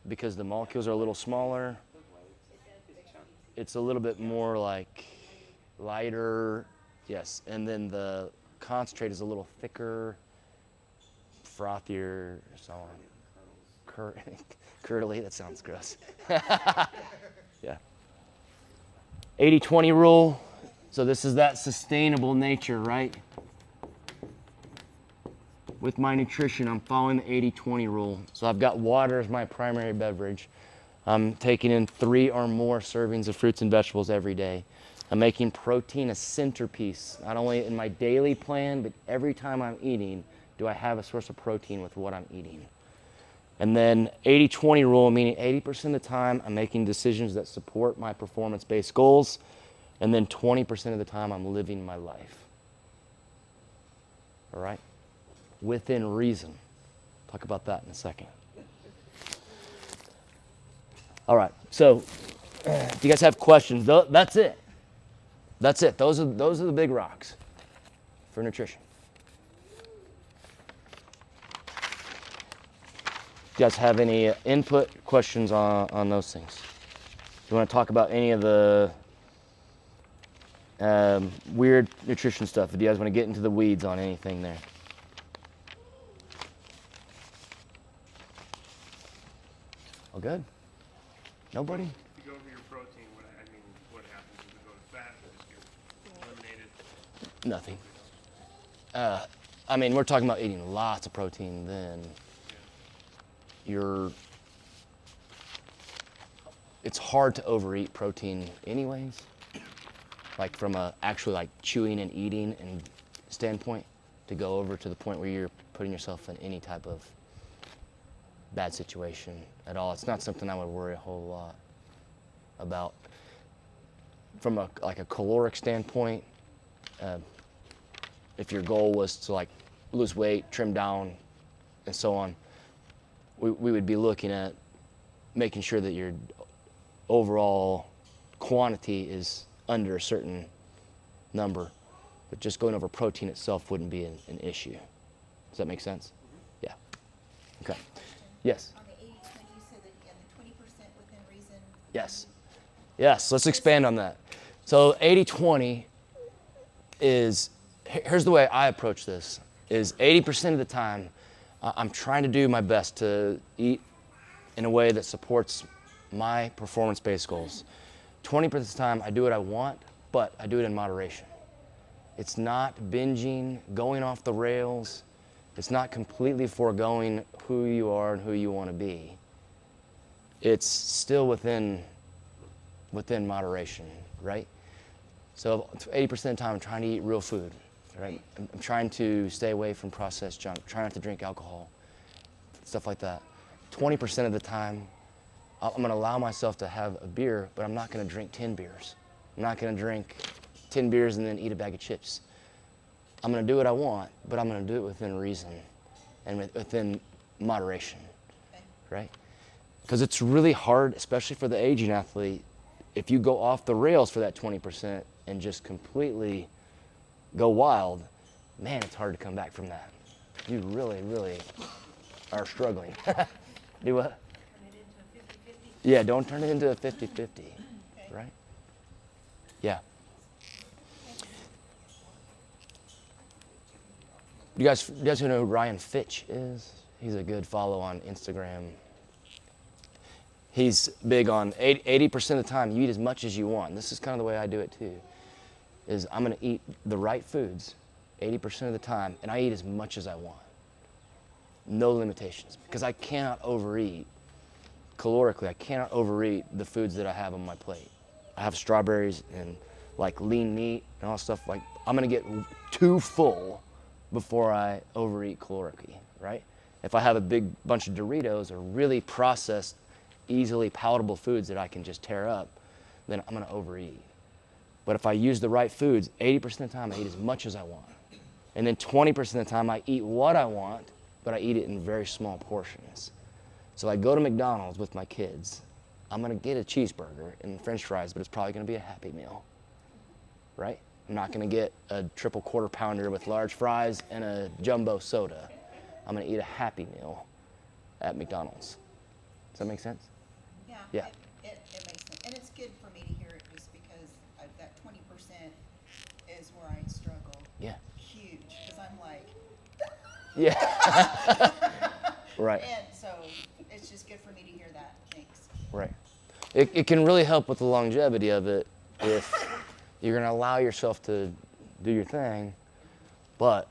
because the molecules are a little smaller. The whey is chunky. It's a little bit more like lighter, yes, and then the concentrate is a little thicker, frothier, so on. Curdly, that sounds gross. Yeah. 80-20 rule. So this is that sustainable nature, right? With my nutrition, I'm following the 80-20 rule. So I've got water as my primary beverage. I'm taking in 3 or more servings of fruits and vegetables every day. I'm making protein a centerpiece, not only in my daily plan, but every time I'm eating, do I have a source of protein with what I'm eating? And then 80-20 rule, meaning 80% of the time I'm making decisions that support my performance-based goals, and then 20% of the time I'm living my life. All right? Within reason. Talk about that in a second. All right, so if you guys have questions, that's it. That's it. Those are the big rocks for nutrition. you guys have any input, questions on those things? You want to talk about any of the weird nutrition stuff? If you guys want to get into the weeds on anything there. All good? Nobody? If you go over your protein, what happens if you go to fat? Does it get eliminated? Nothing. I mean, we're talking about eating lots of protein then. It's hard to overeat protein anyways. Like from a actually like chewing and eating and standpoint, to go over to the point where you're putting yourself in any type of bad situation at all. It's not something I would worry a whole lot about. From a caloric standpoint, if your goal was to like lose weight, trim down, and so on, we would be looking at making sure that your overall quantity is under a certain number. But just going over protein itself wouldn't be an issue. Does that make sense? Yeah. Okay. Yes. On the 80/20, you said that you had the 20% within reason. Yes. Yes, let's expand on that. So 80/20 is, here's the way I approach this, is 80% of the time, I'm trying to do my best to eat in a way that supports my performance-based goals. 20% of the time, I do what I want, but I do it in moderation. It's not binging, going off the rails. It's not completely foregoing who you are and who you want to be. It's still within moderation, right? So 80% of the time, I'm trying to eat real food, right? I'm trying to stay away from processed junk, try not to drink alcohol, stuff like that. 20% of the time, I'm gonna allow myself to have a beer, but I'm not gonna drink 10 beers. I'm not gonna drink 10 beers and then eat a bag of chips. I'm gonna do what I want, but I'm gonna do it within reason and within moderation, right? Because it's really hard, especially for the aging athlete, if you go off the rails for that 20% and just completely go wild, man, it's hard to come back from that. You really, really are struggling. Do what? Turn it into a 50/50. Yeah, don't turn it into a 50-50, right? Yeah. You guys know who Ryan Fitch is? He's a good follow on Instagram. He's big on 80% of the time, you eat as much as you want. This is kind of the way I do it too, is I'm gonna eat the right foods 80% of the time, and I eat as much as I want. No limitations, because I cannot overeat calorically. I cannot overeat the foods that I have on my plate. I have strawberries and like lean meat and all stuff. Like, I'm gonna get too full before I overeat calorically, right? If I have a big bunch of Doritos or really processed, easily palatable foods that I can just tear up, then I'm gonna overeat. But if I use the right foods, 80% of the time I eat as much as I want. And then 20% of the time I eat what I want, but I eat it in very small portions. So I go to McDonald's with my kids, I'm gonna get a cheeseburger and French fries, but it's probably gonna be a Happy Meal, right? I'm not gonna get a triple quarter pounder with large fries and a jumbo soda. I'm gonna eat a Happy Meal at McDonald's. Does that make sense? Yeah. It makes sense. And it's good for me to hear it just because that 20% is where I struggle. Yeah. Huge, because I'm like, Yeah. Right. and so it's just good for me to hear that. Thanks. Right. It can really help with the longevity of it if you're going to allow yourself to do your thing, but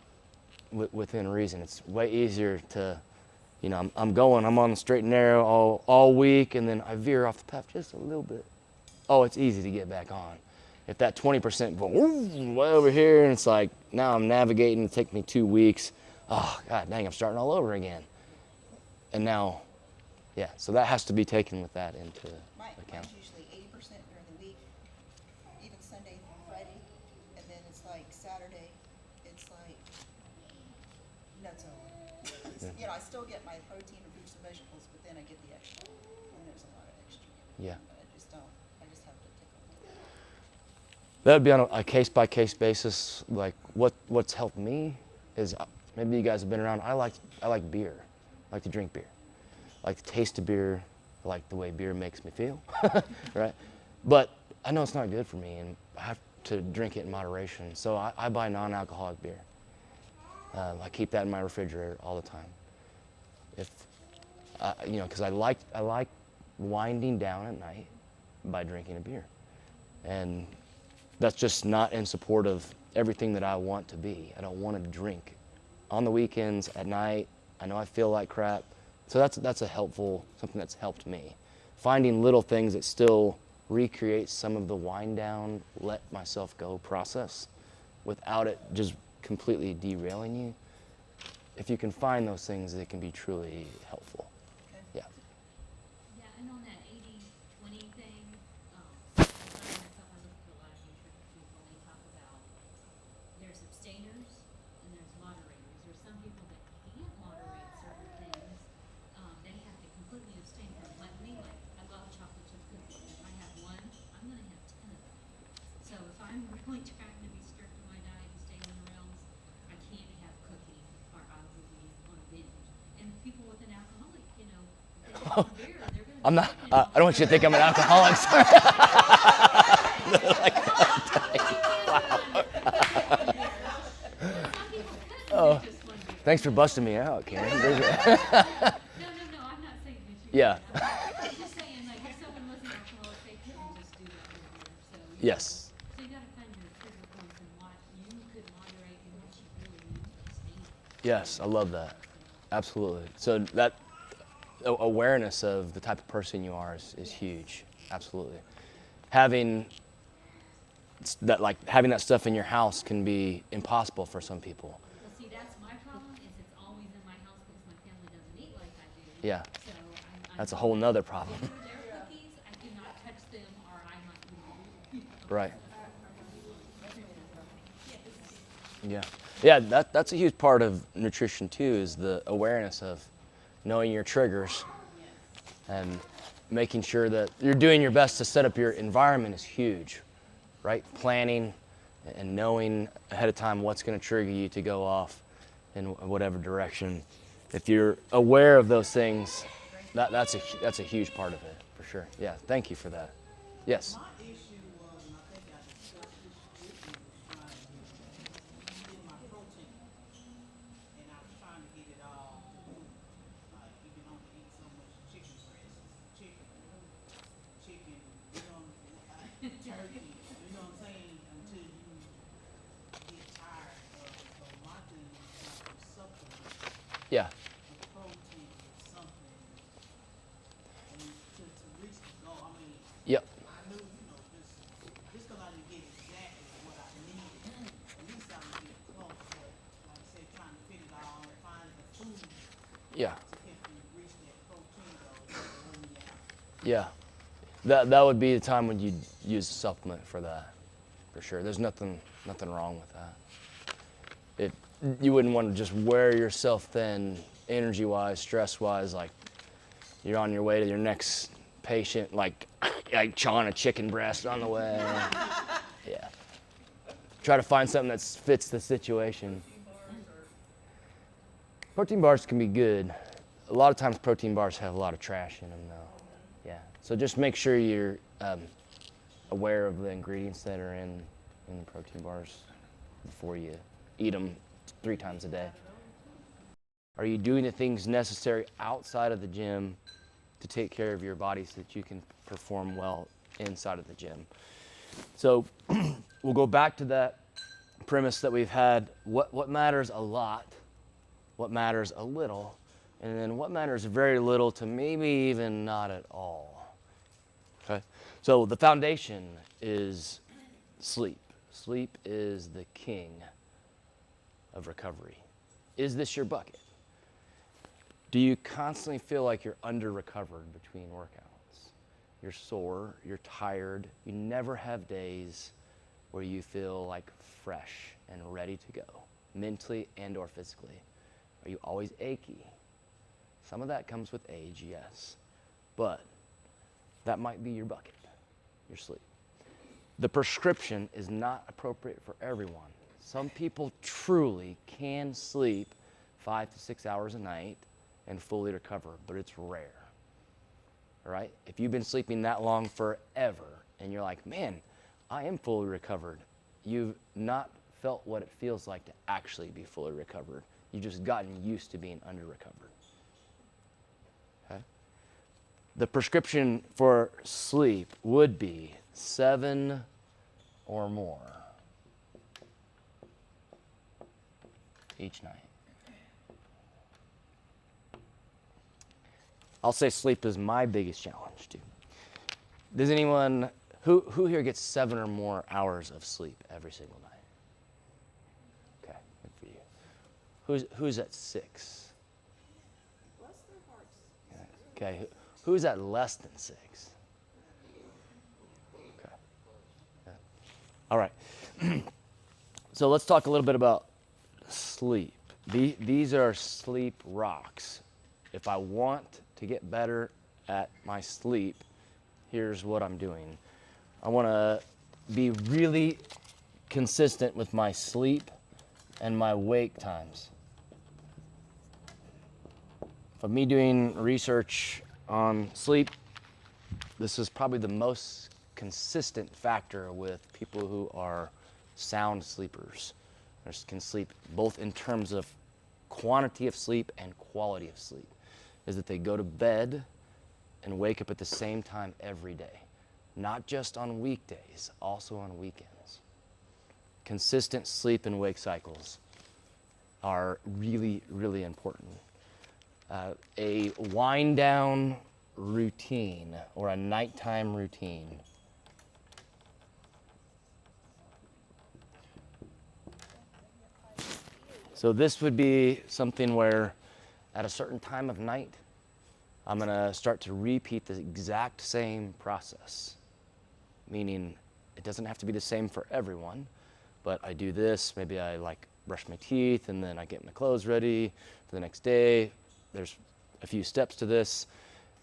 within reason. It's way easier to, you know, I'm on the straight and narrow all week, and then I veer off the path just a little bit. Oh, it's easy to get back on. If that 20% go way over here, and it's like, now I'm navigating, it takes me 2 weeks. Oh, God dang, I'm starting all over again. And now, yeah, so that has to be taken with that into account. Mine's usually 80% during the week, even Sunday through Friday, and then it's like Saturday, it's like nuts over. You know, I still get my protein and fruits and vegetables, but then I get the extra, and there's a lot of extra. Yeah. But I just have to take a look. That would be on a case-by-case basis. Like, what's helped me is, maybe you guys have been around, I like beer. I like to drink beer. I like the taste of beer. I like the way beer makes me feel, right? But I know it's not good for me, and I have to drink it in moderation. So I buy non-alcoholic beer. I keep that in my refrigerator all the time. If you know, because I like winding down at night by drinking a beer, and that's just not in support of everything that I want to be. I don't want to drink on the weekends, at night. I know I feel like crap. So that's a helpful, something that's helped me. Finding little things that still recreate some of the wind down, let myself go process without it just completely derailing you. If you can find those things, it can be truly helpful. Yeah. Yeah, and on that 80-20 thing, I find myself, I listen to a lot of nutrition people, and they talk about there's abstainers and there's moderators. There's some people that can't moderate certain things. They have to completely abstain from, like me, like I love chocolate chip cookies. If I have one, I'm gonna have 10 of them. So if I'm really trying to be strict in my diet and stay in the realms, I can't have cookie or I will be on a binge. And people with an alcoholic, you know, if they have a beer, they're gonna I'm be not, drinking I don't want you to think I'm an alcoholic. Sorry. Oh. Thanks for busting me out, Karen. No, I'm not saying that you. Yeah. I'm just saying, like, if someone was an alcoholic, they couldn't just do that with beer. So you Yes. gotta, so you gotta find your trigger points and what you could moderate and what you really need to abstain. Yes, I love that. Absolutely. So that awareness of the type of person you are is huge. Absolutely. Having that stuff in your house can be impossible for some people. Well, see, that's my problem, is it's always in my house because my family doesn't eat like I do. Yeah. So I'm. That's a whole nother problem. If they're their cookies, I do not touch them or I'm not eating them. Right. Yeah. Yeah, that's a huge part of nutrition too, is the awareness of knowing your triggers and making sure that you're doing your best to set up your environment is huge, right? Planning and knowing ahead of time what's going to trigger you to go off in whatever direction. If you're aware of those things, that's a huge part of it, for sure. Yeah, thank you for that. Yes. My issue was, and I think I discussed this with you, was trying to get my protein. And I was trying to get it all through food. Like, you can only eat so much chicken breast, chicken, you know, turkey, you know what I'm saying, until you get tired of it. So my thing was trying to supplement Yeah. the protein with something and to reach the goal. I mean, Yep. I knew, you know, just because I didn't get exactly what I needed, at least I would get close. But like I said, trying to fit it all and find the food Yeah. to help you reach that protein goal wore me out. Yeah. That would be the time when you'd use a supplement for that, for sure. There's nothing wrong with that. You wouldn't want to just wear yourself thin, energy-wise, stress-wise, like you're on your way to your next patient, like chawing a chicken breast on the way. Yeah. Try to find something that fits the situation. Protein bars can be good. A lot of times protein bars have a lot of trash in them though. Yeah. So just make sure you're aware of the ingredients that are in the protein bars before you eat them 3 times a day. Are you doing the things necessary outside of the gym to take care of your body so that you can perform well inside of the gym? So we'll go back to that premise that we've had. What matters a lot, what matters a little, and then what matters very little to maybe even not at all. Okay? So the foundation is sleep. Sleep is the king of recovery. Is this your bucket? Do you constantly feel like you're under-recovered between workouts? You're sore, you're tired, you never have days where you feel like fresh and ready to go, mentally and or physically. Are you always achy? Some of that comes with age, yes, but that might be your bucket, your sleep. The prescription is not appropriate for everyone. Some people truly can sleep 5 to 6 hours a night and fully recover, but it's rare. All right? If you've been sleeping that long forever and you're like, man, I am fully recovered, you've not felt what it feels like to actually be fully recovered. You've just gotten used to being under recovered. Okay? The prescription for sleep would be 7 or more each night. I'll say sleep is my biggest challenge too. Does anyone, who here gets 7 or more hours of sleep every single night? Okay, good for you. Who's at 6? Bless their hearts. Yeah. Okay, who's at less than 6? Okay. Yeah. All right. So let's talk a little bit about sleep. These are sleep rocks. If I want to get better at my sleep, here's what I'm doing. I want to be really consistent with my sleep and my wake times. For me doing research on sleep, this is probably the most consistent factor with people who are sound sleepers. They can sleep both in terms of quantity of sleep and quality of sleep, is that they go to bed and wake up at the same time every day. Not just on weekdays, also on weekends. Consistent sleep and wake cycles are really, really important. A wind down routine or a nighttime routine. So this would be something where at a certain time of night, I'm gonna start to repeat the exact same process. Meaning it doesn't have to be the same for everyone, but I do this, maybe I like brush my teeth and then I get my clothes ready for the next day. There's a few steps to this.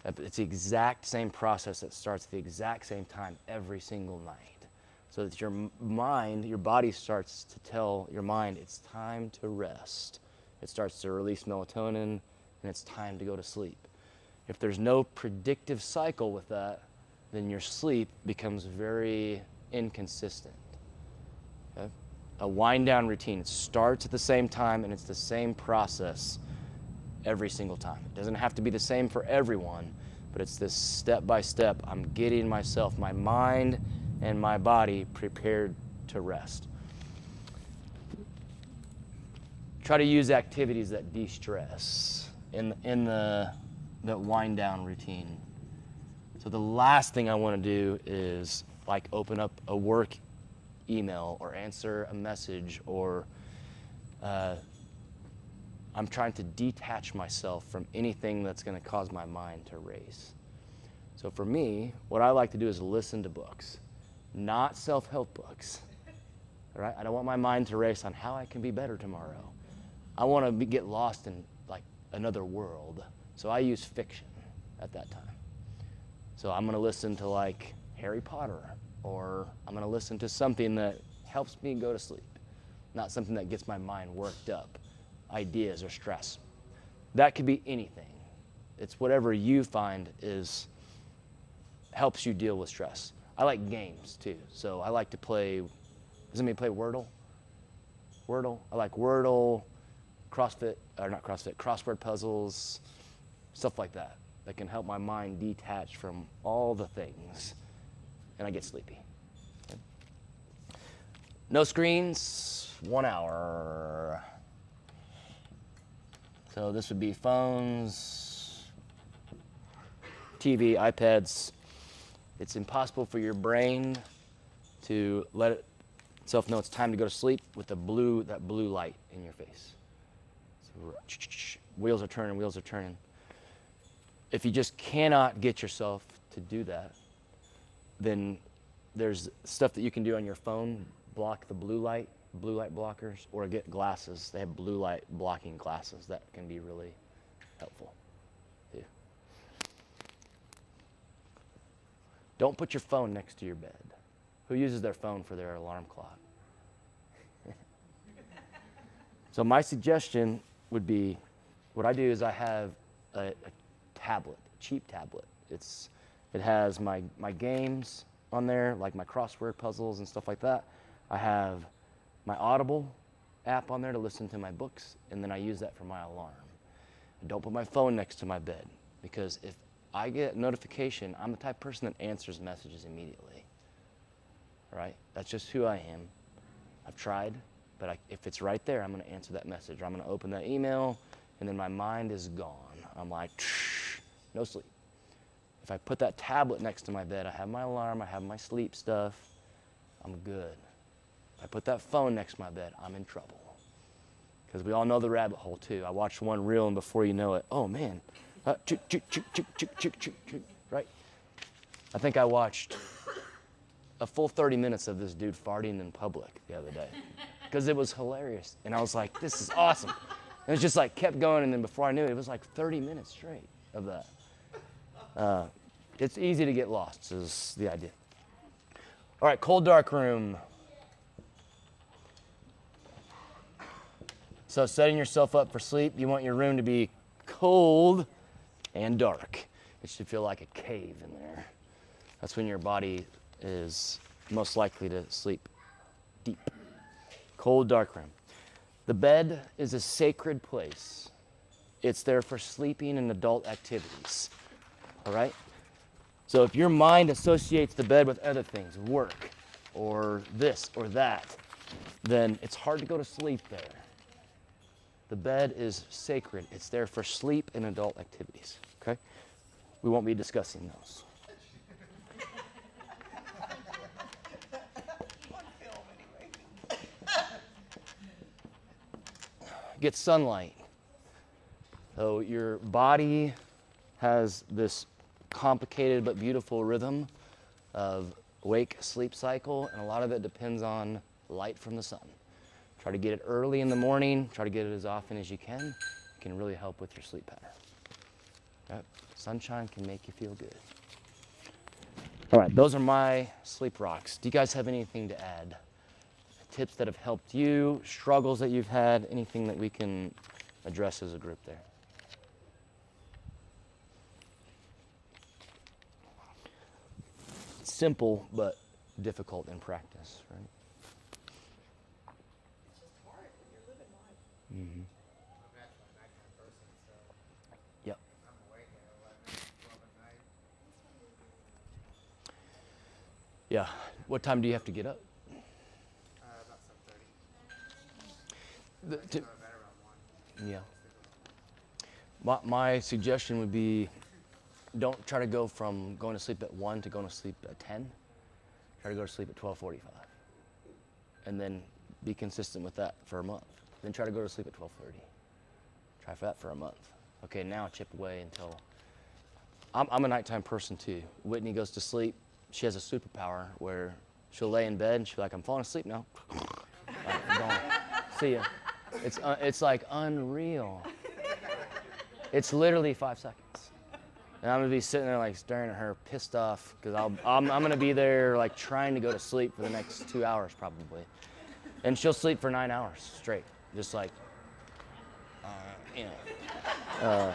It's the exact same process that starts at the exact same time every single night. So that your mind, your body starts to tell your mind it's time to rest. It starts to release melatonin and it's time to go to sleep. If there's no predictive cycle with that, then your sleep becomes very inconsistent. Okay? A wind down routine, it starts at the same time and it's the same process every single time. It doesn't have to be the same for everyone, but it's this step by step. I'm getting myself, my mind and my body prepared to rest. Try to use activities that de-stress in the wind down routine. So the last thing I want to do is like open up a work email or answer a message, or I'm trying to detach myself from anything that's going to cause my mind to race. So for me, what I like to do is listen to books, not self-help books. All right? I don't want my mind to race on how I can be better tomorrow. I want to get lost in like another world. So I use fiction at that time. So I'm going to listen to like Harry Potter, or I'm going to listen to something that helps me go to sleep, not something that gets my mind worked up, ideas or stress. That could be anything. It's whatever you find helps you deal with stress. I like games too. So I like to play, does anybody play Wordle? Wordle? I like Wordle, crossword puzzles, stuff like that. That can help my mind detach from all the things, and I get sleepy. Okay. No screens, 1 hour. So this would be phones, TV, iPads. It's impossible for your brain to let itself know it's time to go to sleep with that blue light in your face. So wheels are turning. If you just cannot get yourself to do that, then there's stuff that you can do on your phone, block the blue light blockers, or get glasses. They have blue light blocking glasses that can be really helpful too. Don't put your phone next to your bed. Who uses their phone for their alarm clock? So my suggestion would be, what I do is I have a tablet, a cheap tablet. It has my games on there, like my crossword puzzles and stuff like that. I have my Audible app on there to listen to my books, and then I use that for my alarm. I don't put my phone next to my bed, because if I get notification, I'm the type of person that answers messages immediately. Right? That's just who I am. I've tried, but if it's right there, I'm going to answer that message. Or I'm going to open that email, and then my mind is gone. I'm like, no sleep. If I put that tablet next to my bed, I have my alarm, I have my sleep stuff, I'm good. If I put that phone next to my bed, I'm in trouble. Because we all know the rabbit hole too. I watched one reel, and before you know it, oh man, right? I think I watched a full 30 minutes of this dude farting in public the other day, because it was hilarious. And I was like, this is awesome. And it was just like kept going, and then before I knew it, it was like 30 minutes straight of that. It's easy to get lost is the idea. All right, cold dark room. So setting yourself up for sleep, you want your room to be cold and dark. It should feel like a cave in there. That's when your body is most likely to sleep deep. Cold dark room. The bed is a sacred place. It's there for sleeping and adult activities. All right? So if your mind associates the bed with other things, work, or this or that, then it's hard to go to sleep there. The bed is sacred. It's there for sleep and adult activities, okay? We won't be discussing those. On film anyway. Get sunlight. So your body has this complicated but beautiful rhythm of wake-sleep cycle, and a lot of it depends on light from the sun. Try to get it early in the morning, try to get it as often as you can. It can really help with your sleep pattern. Yep. Sunshine can make you feel good. All right, those are my sleep rocks. Do you guys have anything to add? Tips that have helped you, struggles that you've had, anything that we can address as a group there? Simple, but difficult in practice, right? It's just hard when you're living life. Mm-hmm. I'm actually a nighttime person, so Yep. I'm awake at 11, 12 at night. Yeah. What time do you have to get up? About 7:30. The- I to- go to bed around 1. yeah. My suggestion would be, don't try to go from going to sleep at 1 to going to sleep at 10. Try to go to sleep at 12:45. And then be consistent with that for a month. Then try to go to sleep at 12:30. Try for that for a month. Okay, now chip away until... I'm a nighttime person too. Whitney goes to sleep. She has a superpower where she'll lay in bed and she'll be like, I'm falling asleep now. Like, I'm gone. See ya. It's like unreal. It's literally 5 seconds. And I'm gonna be sitting there like staring at her, pissed off, because I'm gonna be there like trying to go to sleep for the next 2 hours probably. And she'll sleep for 9 hours straight, just like, you know.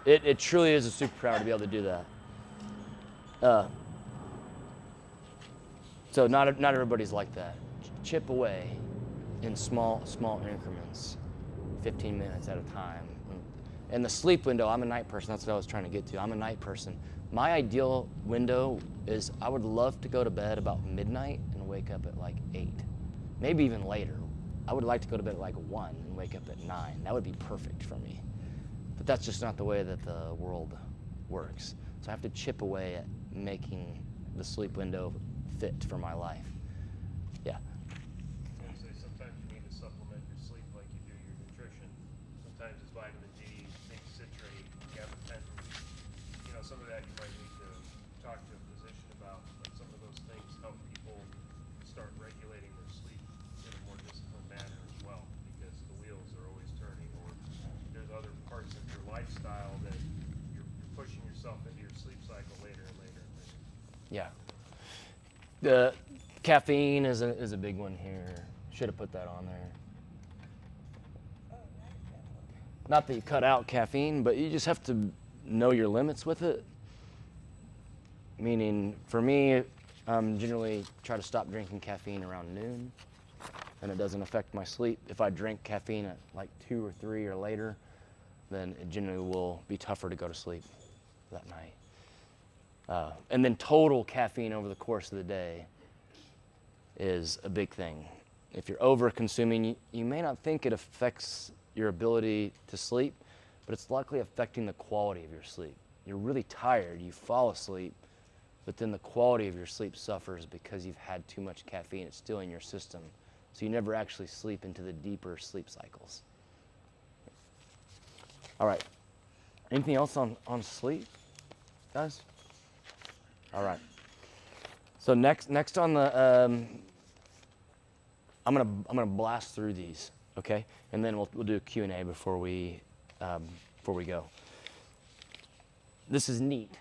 It truly is a superpower to be able to do that. So not everybody's like that. Chip away in small increments, 15 minutes at a time. And the sleep window, I'm a night person, that's what I was trying to get to. I'm a night person. My ideal window is I would love to go to bed about midnight and wake up at like 8, maybe even later. I would like to go to bed at like 1 and wake up at 9. That would be perfect for me. But that's just not the way that the world works. So I have to chip away at making the sleep window fit for my life. Yeah. I would say sometimes you need to supplement your sleep like you do your nutrition. Sometimes it's vitamin D, zinc citrate, gabapentin. You know, some of that you might need to talk to a physician about. But some of those things help people start regulating their sleep in a more disciplined manner as well, because the wheels are always turning, or there's other parts of your lifestyle that you're pushing yourself into your sleep cycle later and later and later. Yeah. The caffeine is a big one here. Should have put that on there. not that you cut out caffeine, but you just have to know your limits with it. Meaning, for me, generally try to stop drinking caffeine around noon, and it doesn't affect my sleep. If I drink caffeine at like 2 or 3 or later, then it generally will be tougher to go to sleep that night. And then total caffeine over the course of the day is a big thing. If you're over consuming, you may not think it affects your ability to sleep, but it's likely affecting the quality of your sleep. You're really tired, you fall asleep, but then the quality of your sleep suffers because you've had too much caffeine. It's still in your system. So you never actually sleep into the deeper sleep cycles. All right. Anything else on sleep, guys? All right. So next on the, I'm gonna blast through these, okay? And then we'll do a Q&A before we go. This is NEAT.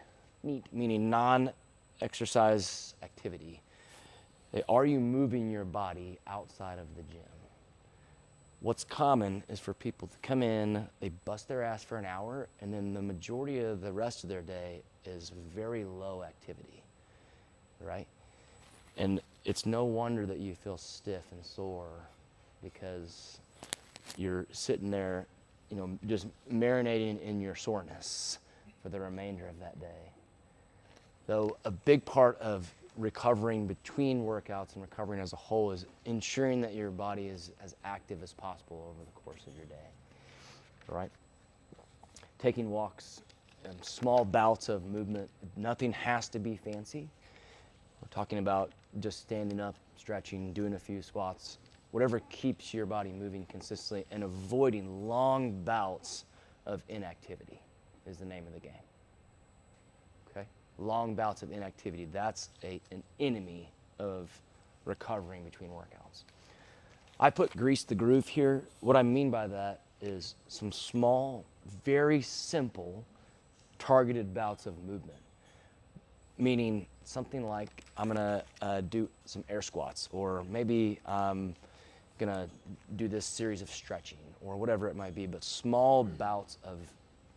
NEAT meaning non-exercise activity. Are you moving your body outside of the gym? What's common is for people to come in, they bust their ass for an hour, and then the majority of the rest of their day is very low activity, right? And it's no wonder that you feel stiff and sore because you're sitting there, just marinating in your soreness for the remainder of that day. So a big part of recovering between workouts and recovering as a whole is ensuring that your body is as active as possible over the course of your day, right? Taking walks, small bouts of movement. Nothing has to be fancy. We're talking about just standing up, stretching, doing a few squats, whatever keeps your body moving consistently, and avoiding long bouts of inactivity is the name of the game. Okay? Long bouts of inactivity, that's an enemy of recovering between workouts. I put grease the groove here. What I mean by that is some small, very simple, targeted bouts of movement. Meaning something like I'm gonna do some air squats, or maybe I'm gonna do this series of stretching, or whatever it might be, but small bouts of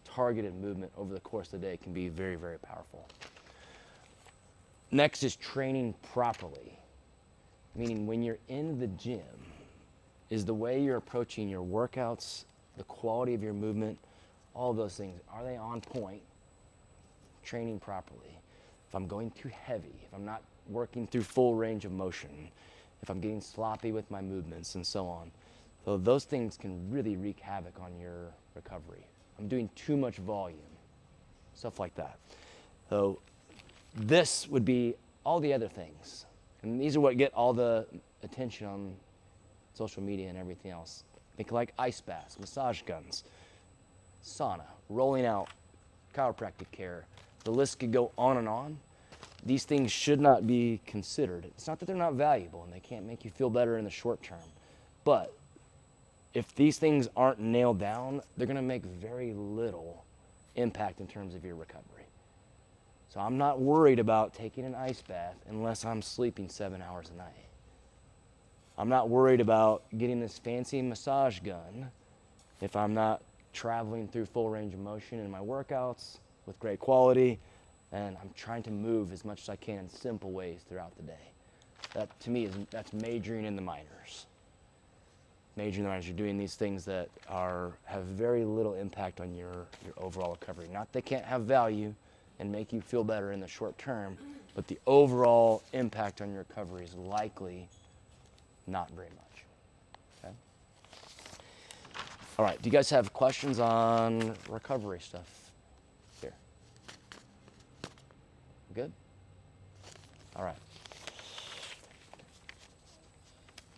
targeted movement over the course of the day can be very, very powerful. Next is training properly, meaning when you're in the gym, is the way you're approaching your workouts, the quality of your movement, all those things, are they on point? Training properly. If I'm going too heavy, if I'm not working through full range of motion, if I'm getting sloppy with my movements and so on. So those things can really wreak havoc on your recovery. I'm doing too much volume, stuff like that. So this would be all the other things. And these are what get all the attention on social media and everything else. Think like ice baths, massage guns, sauna, rolling out, chiropractic care. The list could go on and on. These things should not be considered. It's not that they're not valuable and they can't make you feel better in the short term, but if these things aren't nailed down, they're gonna make very little impact in terms of your recovery. So I'm not worried about taking an ice bath unless I'm sleeping 7 hours a night. I'm not worried about getting this fancy massage gun if I'm not traveling through full range of motion in my workouts with great quality, and I'm trying to move as much as I can in simple ways throughout the day. That to me that's majoring in the minors. Majoring in the minors, you're doing these things that have very little impact on your overall recovery. Not they can't have value and make you feel better in the short term, but the overall impact on your recovery is likely not very much. Okay? All right, do you guys have questions on recovery stuff here? Good? All right.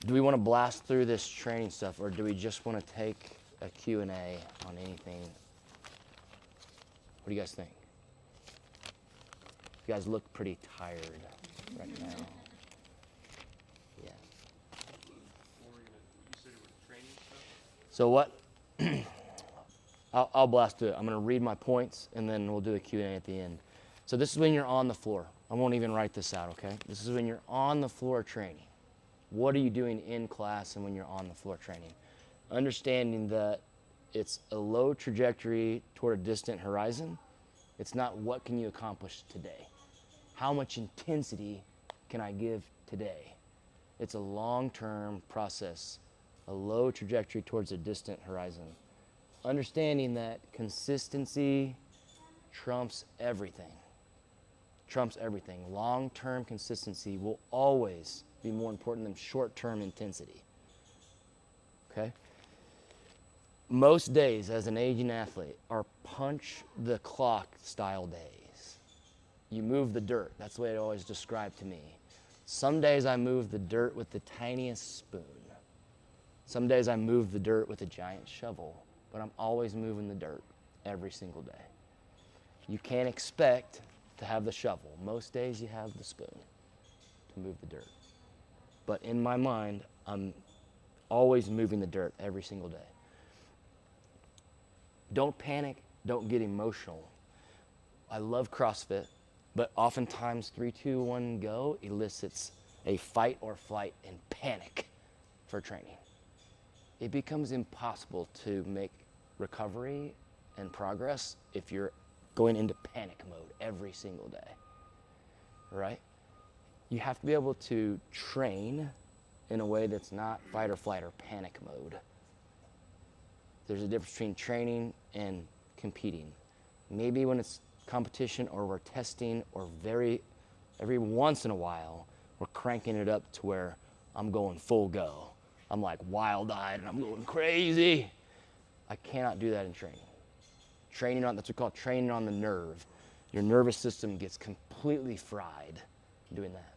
Do we want to blast through this training stuff, or do we just want to take a Q&A on anything? What do you guys think? You guys look pretty tired right now. Yeah. What were you said it was training stuff? So what? I'll blast through it. I'm going to read my points, and then we'll do a Q&A at the end. So this is when you're on the floor. I won't even write this out, okay? This is when you're on the floor training. What are you doing in class and when you're on the floor training? Understanding that It's a low trajectory toward a distant horizon. It's not what can you accomplish today. How much intensity can I give today? It's a long-term process, a low trajectory towards a distant horizon. Understanding that consistency trumps everything. Trumps everything. Long-term consistency will always be more important than short-term intensity. Okay? Most days as an aging athlete are punch the clock style days. You move the dirt. That's the way it always described to me. Some days I move the dirt with the tiniest spoon. Some days I move the dirt with a giant shovel, but I'm always moving the dirt every single day. You can't expect to have the shovel. Most days you have the spoon to move the dirt. But in my mind, I'm always moving the dirt every single day. Don't panic, don't get emotional. I love CrossFit, but oftentimes 3, 2, 1, go elicits a fight or flight and panic for training. It becomes impossible to make recovery and progress if you're going into panic mode every single day, right? You have to be able to train in a way that's not fight or flight or panic mode. There's a difference between training and competing. Maybe when it's competition or we're testing or every once in a while, we're cranking it up to where I'm going full go. I'm like wild-eyed and I'm going crazy. I cannot do that in training. That's what we call training on the nerve. Your nervous system gets completely fried doing that.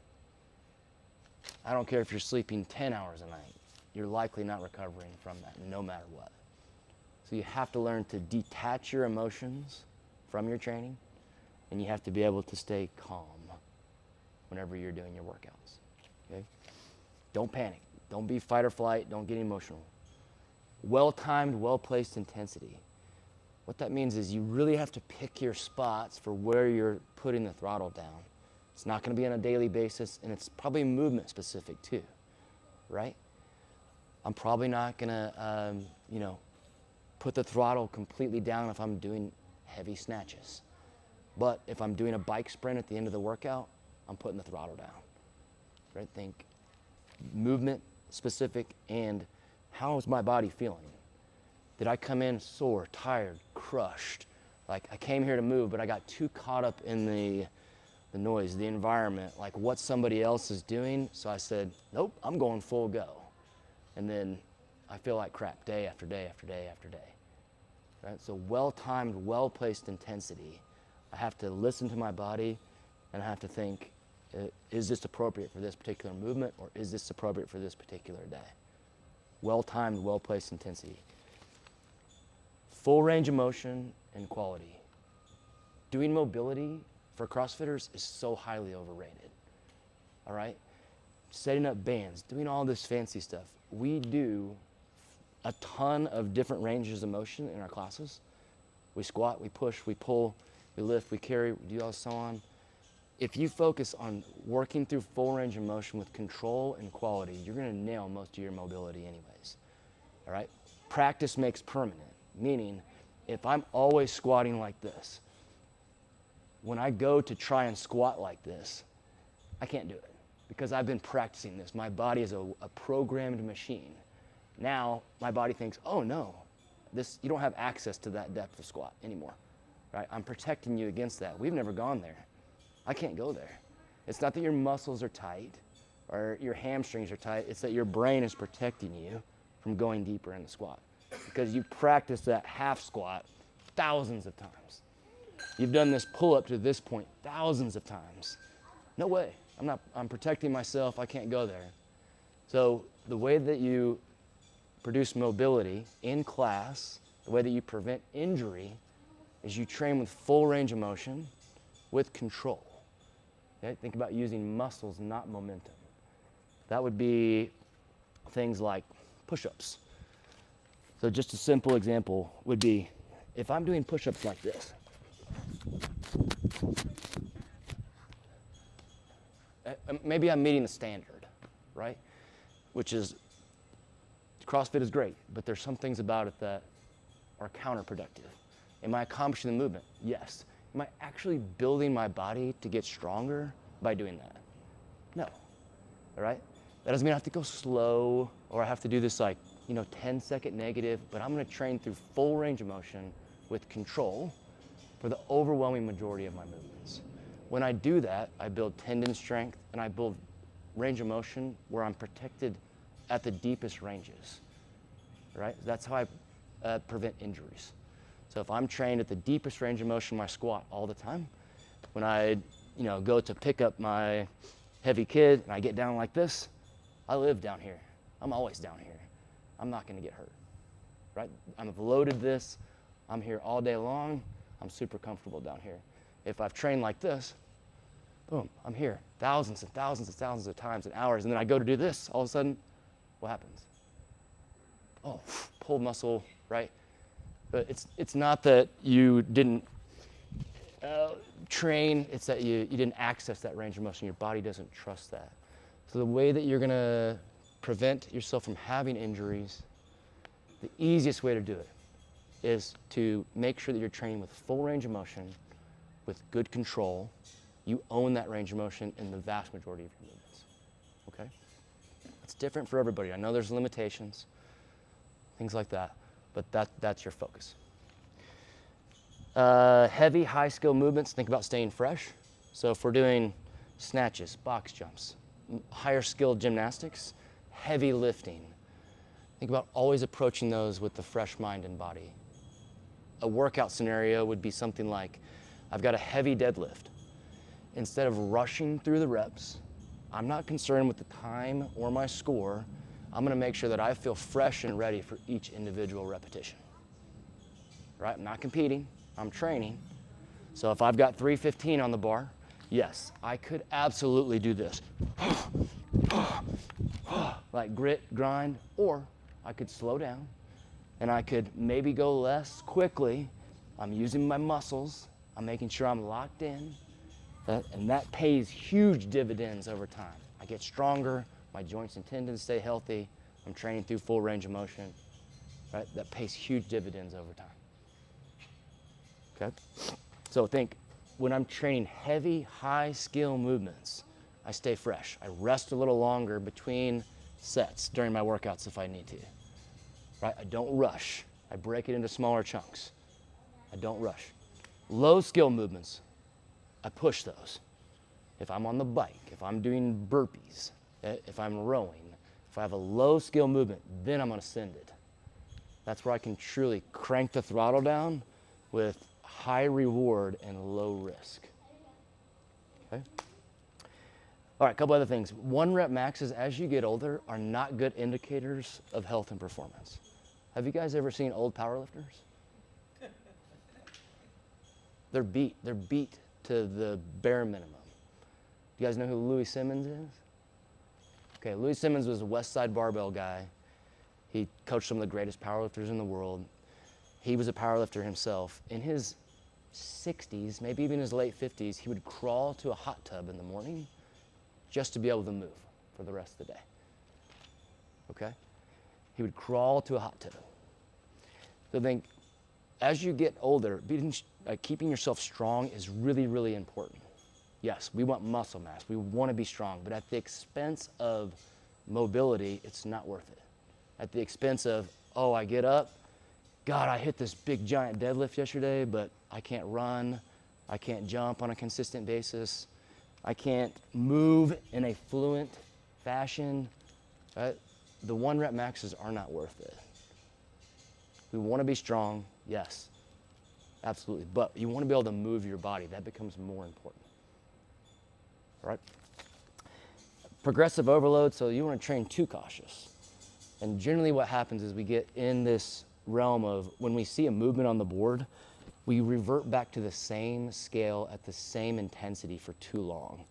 I don't care if you're sleeping 10 hours a night, you're likely not recovering from that no matter what. So you have to learn to detach your emotions from your training, and you have to be able to stay calm whenever you're doing your workouts, okay? Don't panic. Don't be fight or flight. Don't get emotional. Well-timed, well-placed intensity. What that means is you really have to pick your spots for where you're putting the throttle down. It's not going to be on a daily basis, and it's probably movement specific too, right? I'm probably not going to, put the throttle completely down if I'm doing heavy snatches. But if I'm doing a bike sprint at the end of the workout, I'm putting the throttle down, right? Think movement specific and how is my body feeling? Did I come in sore, tired, crushed? Like I came here to move, but I got too caught up in the noise, the environment, like what somebody else is doing. So I said, nope, I'm going full go. And then I feel like crap day after day after day after day. Right? So well-timed, well-placed intensity. I have to listen to my body and I have to think, is this appropriate for this particular movement or is this appropriate for this particular day? Well-timed, well-placed intensity. Full range of motion and quality. Doing mobility for CrossFitters is so highly overrated, all right? Setting up bands, doing all this fancy stuff. We do a ton of different ranges of motion in our classes. We squat, we push, we pull, we lift, we carry, we do all so on. If you focus on working through full range of motion with control and quality, you're gonna nail most of your mobility anyways, all right? Practice makes permanent, meaning if I'm always squatting like this, when I go to try and squat like this, I can't do it because I've been practicing this. My body is a programmed machine. Now my body thinks, oh no, you don't have access to that depth of squat anymore, right? I'm protecting you against that. We've never gone there. I can't go there. It's not that your muscles are tight or your hamstrings are tight. It's that your brain is protecting you from going deeper in the squat because you've practiced that half squat thousands of times. You've done this pull-up to this point thousands of times. No way. I'm protecting myself. I can't go there. So the way that you produce mobility in class, the way that you prevent injury is you train with full range of motion with control. Okay? Think about using muscles, not momentum. That would be things like push-ups. So just a simple example would be if I'm doing push-ups like this, maybe I'm meeting the standard, right? Which is, CrossFit is great, but there's some things about it that or counterproductive? Am I accomplishing the movement? Yes. Am I actually building my body to get stronger by doing that? No. All right? That doesn't mean I have to go slow or I have to do this 10-second negative, but I'm gonna train through full range of motion with control for the overwhelming majority of my movements. When I do that, I build tendon strength and I build range of motion where I'm protected at the deepest ranges, right? That's how I prevent injuries. So if I'm trained at the deepest range of motion in my squat all the time, when I go to pick up my heavy kid and I get down like this, I live down here. I'm always down here. I'm not gonna get hurt, right? I've loaded this. I'm here all day long. I'm super comfortable down here. If I've trained like this, boom, I'm here thousands and thousands and thousands of times and hours, and then I go to do this, all of a sudden, what happens? Oh, pulled muscle, right? But it's not that you didn't train, it's that you didn't access that range of motion. Your body doesn't trust that. So the way that you're gonna prevent yourself from having injuries, the easiest way to do it is to make sure that you're training with full range of motion, with good control. You own that range of motion in the vast majority of your movements, okay? It's different for everybody. I know there's limitations, things like that, but that's your focus. Heavy, high skill movements, think about staying fresh. So if we're doing snatches, box jumps, higher skill gymnastics, heavy lifting, think about always approaching those with the fresh mind and body. A workout scenario would be something like, I've got a heavy deadlift. Instead of rushing through the reps, I'm not concerned with the time or my score. I'm gonna make sure that I feel fresh and ready for each individual repetition. Right? I'm not competing, I'm training. So if I've got 315 on the bar, yes, I could absolutely do this. Like grit, grind, or I could slow down and I could maybe go less quickly. I'm using my muscles, I'm making sure I'm locked in, and that pays huge dividends over time. I get stronger, my joints and tendons stay healthy, I'm training through full range of motion, right? That pays huge dividends over time. Okay? So think, when I'm training heavy, high skill movements, I stay fresh. I rest a little longer between sets during my workouts if I need to, right? I don't rush. I break it into smaller chunks. I don't rush. Low skill movements, I push those. If I'm on the bike, if I'm doing burpees, if I'm rowing, if I have a low skill movement, then I'm gonna send it. That's where I can truly crank the throttle down with high reward and low risk. Okay? All right, a couple other things. 1 rep maxes as you get older are not good indicators of health and performance. Have you guys ever seen old powerlifters? They're beat to the bare minimum. Do you guys know who Louis Simmons is? Okay, Louis Simmons was a West Side barbell guy. He coached some of the greatest powerlifters in the world. He was a powerlifter himself. In his 60s, maybe even his late 50s, he would crawl to a hot tub in the morning just to be able to move for the rest of the day. Okay? He would crawl to a hot tub. So think, as you get older, keeping yourself strong is really, really important. Yes, we want muscle mass. We want to be strong, but at the expense of mobility, it's not worth it. At the expense of, oh, I get up, God, I hit this big giant deadlift yesterday, but I can't run, I can't jump on a consistent basis, I can't move in a fluent fashion. Right? The 1 rep maxes are not worth it. We want to be strong, yes, absolutely, but you want to be able to move your body. That becomes more important. All right? Progressive overload, so you want to train too cautious. And generally what happens is we get in this realm of when we see a movement on the board, we revert back to the same scale at the same intensity for too long.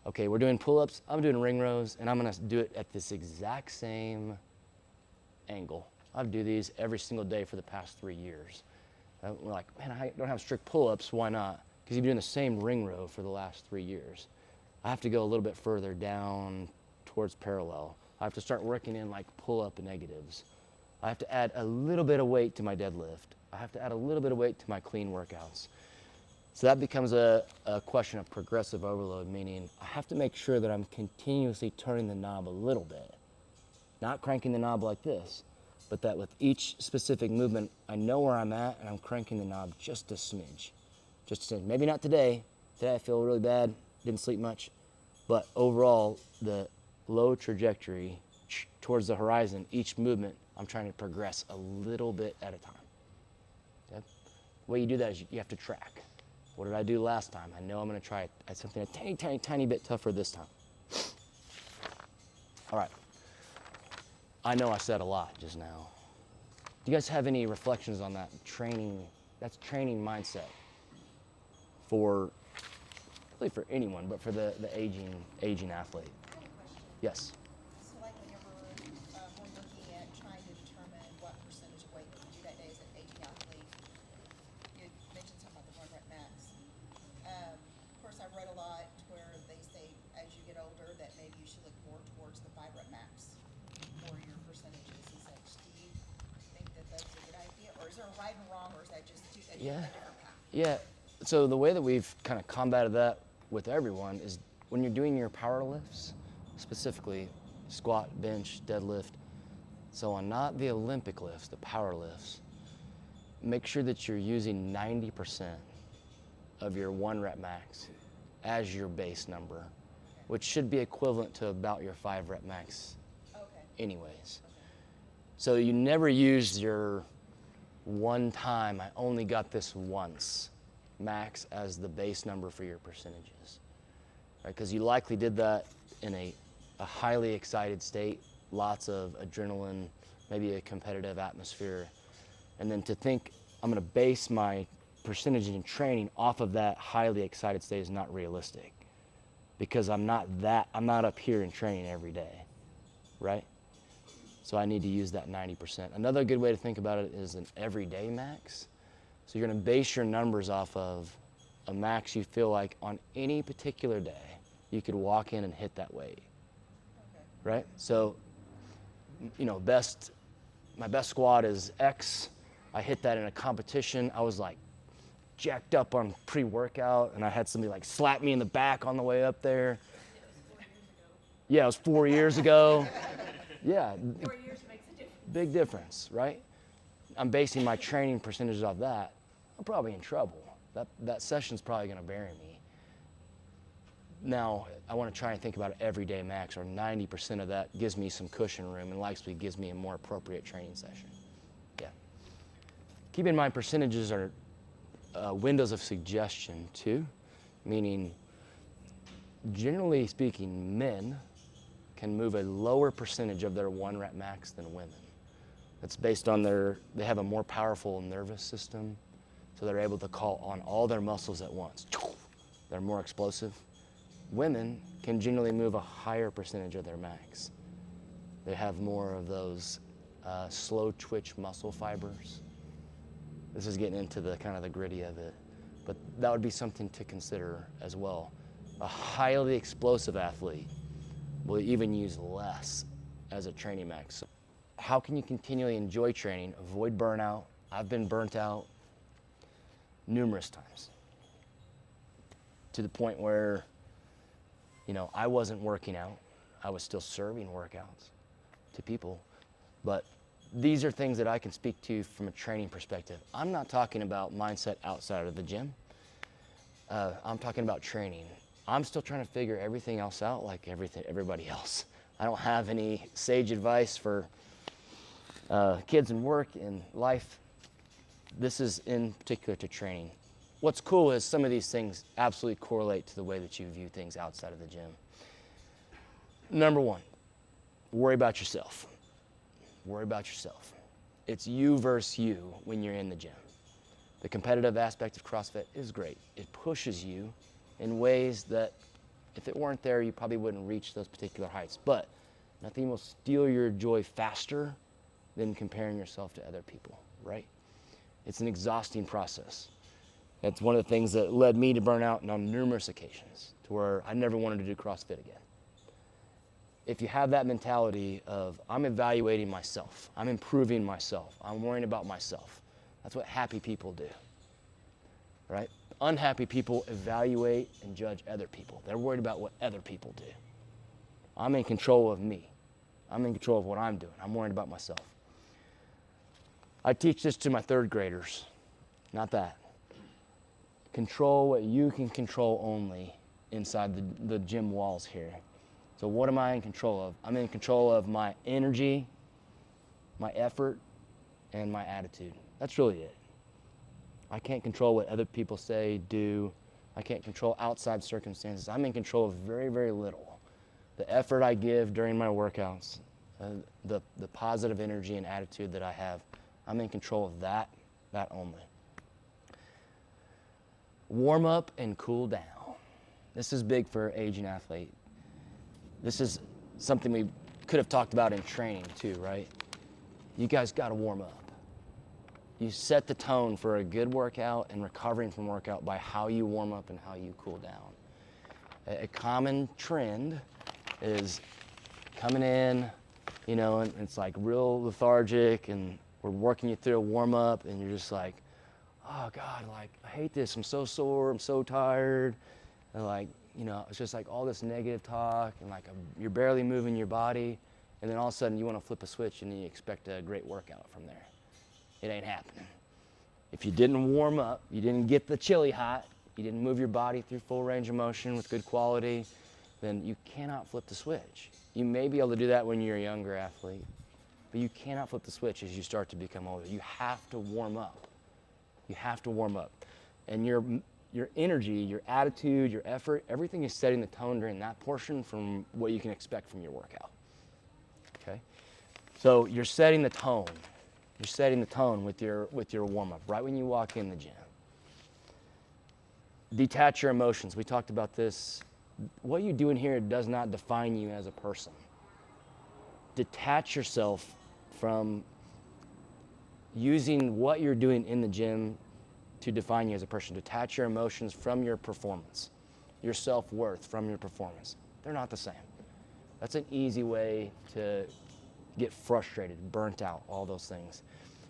Okay, we're doing pull-ups, I'm doing ring rows, and I'm gonna do it at this exact same angle. I do these every single day for the past 3 years. We're like, man, I don't have strict pull-ups, why not? Because you've been doing the same ring row for the last 3 years. I have to go a little bit further down towards parallel. I have to start working in like pull-up negatives. I have to add a little bit of weight to my deadlift. I have to add a little bit of weight to my clean workouts. So that becomes a question of progressive overload, meaning I have to make sure that I'm continuously turning the knob a little bit. Not cranking the knob like this, but that with each specific movement, I know where I'm at and I'm cranking the knob just a smidge. Just a smidge. Maybe not today. Today I feel really bad, didn't sleep much. But overall, the low trajectory towards the horizon, each movement, I'm trying to progress a little bit at a time. Okay? The way you do that is you have to track. What did I do last time? I know I'm going to try something a tiny, tiny, tiny bit tougher this time. All right. I know I said a lot just now. Do you guys have any reflections on that training? That's training mindset for, really for anyone, but for the aging athlete. I have a question. Yes. So like whenever we're looking at trying to determine what percentage of weight that you do that day as an aging athlete, you mentioned something about the 1 rep max. Of course, I've read a lot where they say as you get older that maybe you should look more towards the 5 rep max for your percentages and such. Do you think that that's a good idea, or is there a right and wrong, or is that just a different path? Yeah. So the way that we've kind of combated that with everyone is when you're doing your power lifts, specifically squat, bench, deadlift, so on, not the Olympic lifts, the power lifts, make sure that you're using 90% of your 1 rep max as your base number, which should be equivalent to about your 5 rep max anyways. So you never use your one time, I only got this once, max as the base number for your percentages, right? Because you likely did that in a highly excited state, lots of adrenaline, maybe a competitive atmosphere, and then to think I'm going to base my percentage in training off of that highly excited state is not realistic, because I'm not up here in training every day, right? So I need to use that 90%. Another good way to think about it is an everyday max. So you're going to base your numbers off of a max you feel like on any particular day you could walk in and hit that weight, right? So, you know, my best squat is X. I hit that in a competition. I was like jacked up on pre-workout, and I had somebody like slap me in the back on the way up there. Yeah, it was 4 years ago. Yeah. 4 years makes a difference. Big difference, right? I'm basing my training percentages off that. I'm probably in trouble. That session's probably going to bury me. Now, I want to try and think about an everyday max, or 90% of that gives me some cushion room and likely gives me a more appropriate training session. Yeah. Keep in mind, percentages are windows of suggestion too, meaning, generally speaking, men can move a lower percentage of their 1 rep max than women. That's based on they have a more powerful nervous system, so they're able to call on all their muscles at once. They're more explosive. Women can generally move a higher percentage of their max. They have more of those slow twitch muscle fibers. This is getting into the kind of the gritty of it, but that would be something to consider as well. A highly explosive athlete will even use less as a training max. How can you continually enjoy training, avoid burnout? I've been burnt out numerous times, to the point where, you know, I wasn't working out. I was still serving workouts to people. But these are things that I can speak to from a training perspective. I'm not talking about mindset outside of the gym. I'm talking about training. I'm still trying to figure everything else out like everybody else. I don't have any sage advice for kids and work and life. This is in particular to training. What's cool is some of these things absolutely correlate to the way that you view things outside of the gym. Number one, worry about yourself. Worry about yourself. It's you versus you when you're in the gym. The competitive aspect of CrossFit is great. It pushes you in ways that if it weren't there, you probably wouldn't reach those particular heights. But nothing will steal your joy faster than comparing yourself to other people, right? It's an exhausting process. That's one of the things that led me to burn out on numerous occasions, to where I never wanted to do CrossFit again. if you have that mentality of I'm evaluating myself, I'm improving myself, I'm worrying about myself. That's what happy people do, right? Unhappy people evaluate and judge other people. They're worried about what other people do. I'm in control of me. I'm in control of what I'm doing. I'm worried about myself. I teach this to my third graders, not that. Control what you can control only inside the gym walls here. So what am I in control of? I'm in control of my energy, my effort, and my attitude. That's really it. I can't control what other people say, do. I can't control outside circumstances. I'm in control of very, very little. The effort I give during my workouts, the positive energy and attitude that I have, I'm in control of that only. Warm up and cool down. This is big for an aging athlete. This is something we could have talked about in training too, right? You guys got to warm up. You set the tone for a good workout and recovering from workout by how you warm up and how you cool down. A common trend is coming in, you know, and it's like real lethargic, and we're working you through a warm up, and you're just like, oh God, like I hate this. I'm so sore. I'm so tired. And like, you know, it's just like all this negative talk, and like you're barely moving your body, and then all of a sudden you want to flip a switch and you expect a great workout from there. It ain't happening. If you didn't warm up, you didn't get the chili hot, you didn't move your body through full range of motion with good quality, then you cannot flip the switch. You may be able to do that when you're a younger athlete, but you cannot flip the switch as you start to become older. You have to warm up. You have to warm up. And your energy, your attitude, your effort, everything is setting the tone during that portion from what you can expect from your workout. Okay? So you're setting the tone. You're setting the tone with your warm-up right when you walk in the gym. Detach your emotions. We talked about this. What you do in here does not define you as a person. Detach yourself from using what you're doing in the gym to define you as a person. Detach your emotions from your performance, your self-worth from your performance. They're not the same. That's an easy way to get frustrated, burnt out, all those things.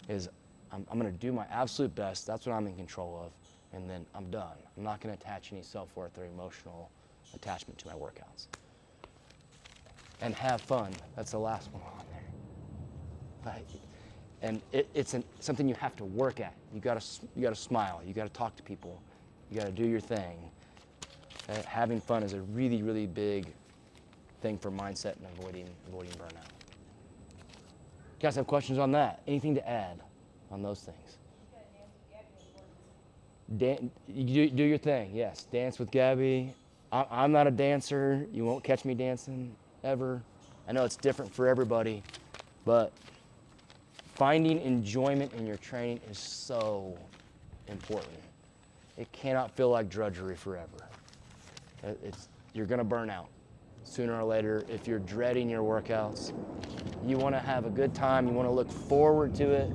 Is I'm going to do my absolute best. That's what I'm in control of, and then I'm done. I'm not going to attach any self-worth or emotional attachment to my workouts. And have fun. That's the last one on there. Right? And it's something you have to work at. You got to smile. You got to talk to people. You got to do your thing. Having fun is a really, really big thing for mindset and avoiding burnout. You guys have questions on that? Anything to add on those things? You do your thing, yes. Dance with Gabby. I'm not a dancer. You won't catch me dancing ever. I know it's different for everybody, but finding enjoyment in your training is so important. It cannot feel like drudgery forever. You're gonna burn out sooner or later. If you're dreading your workouts, you wanna have a good time, you wanna look forward to it.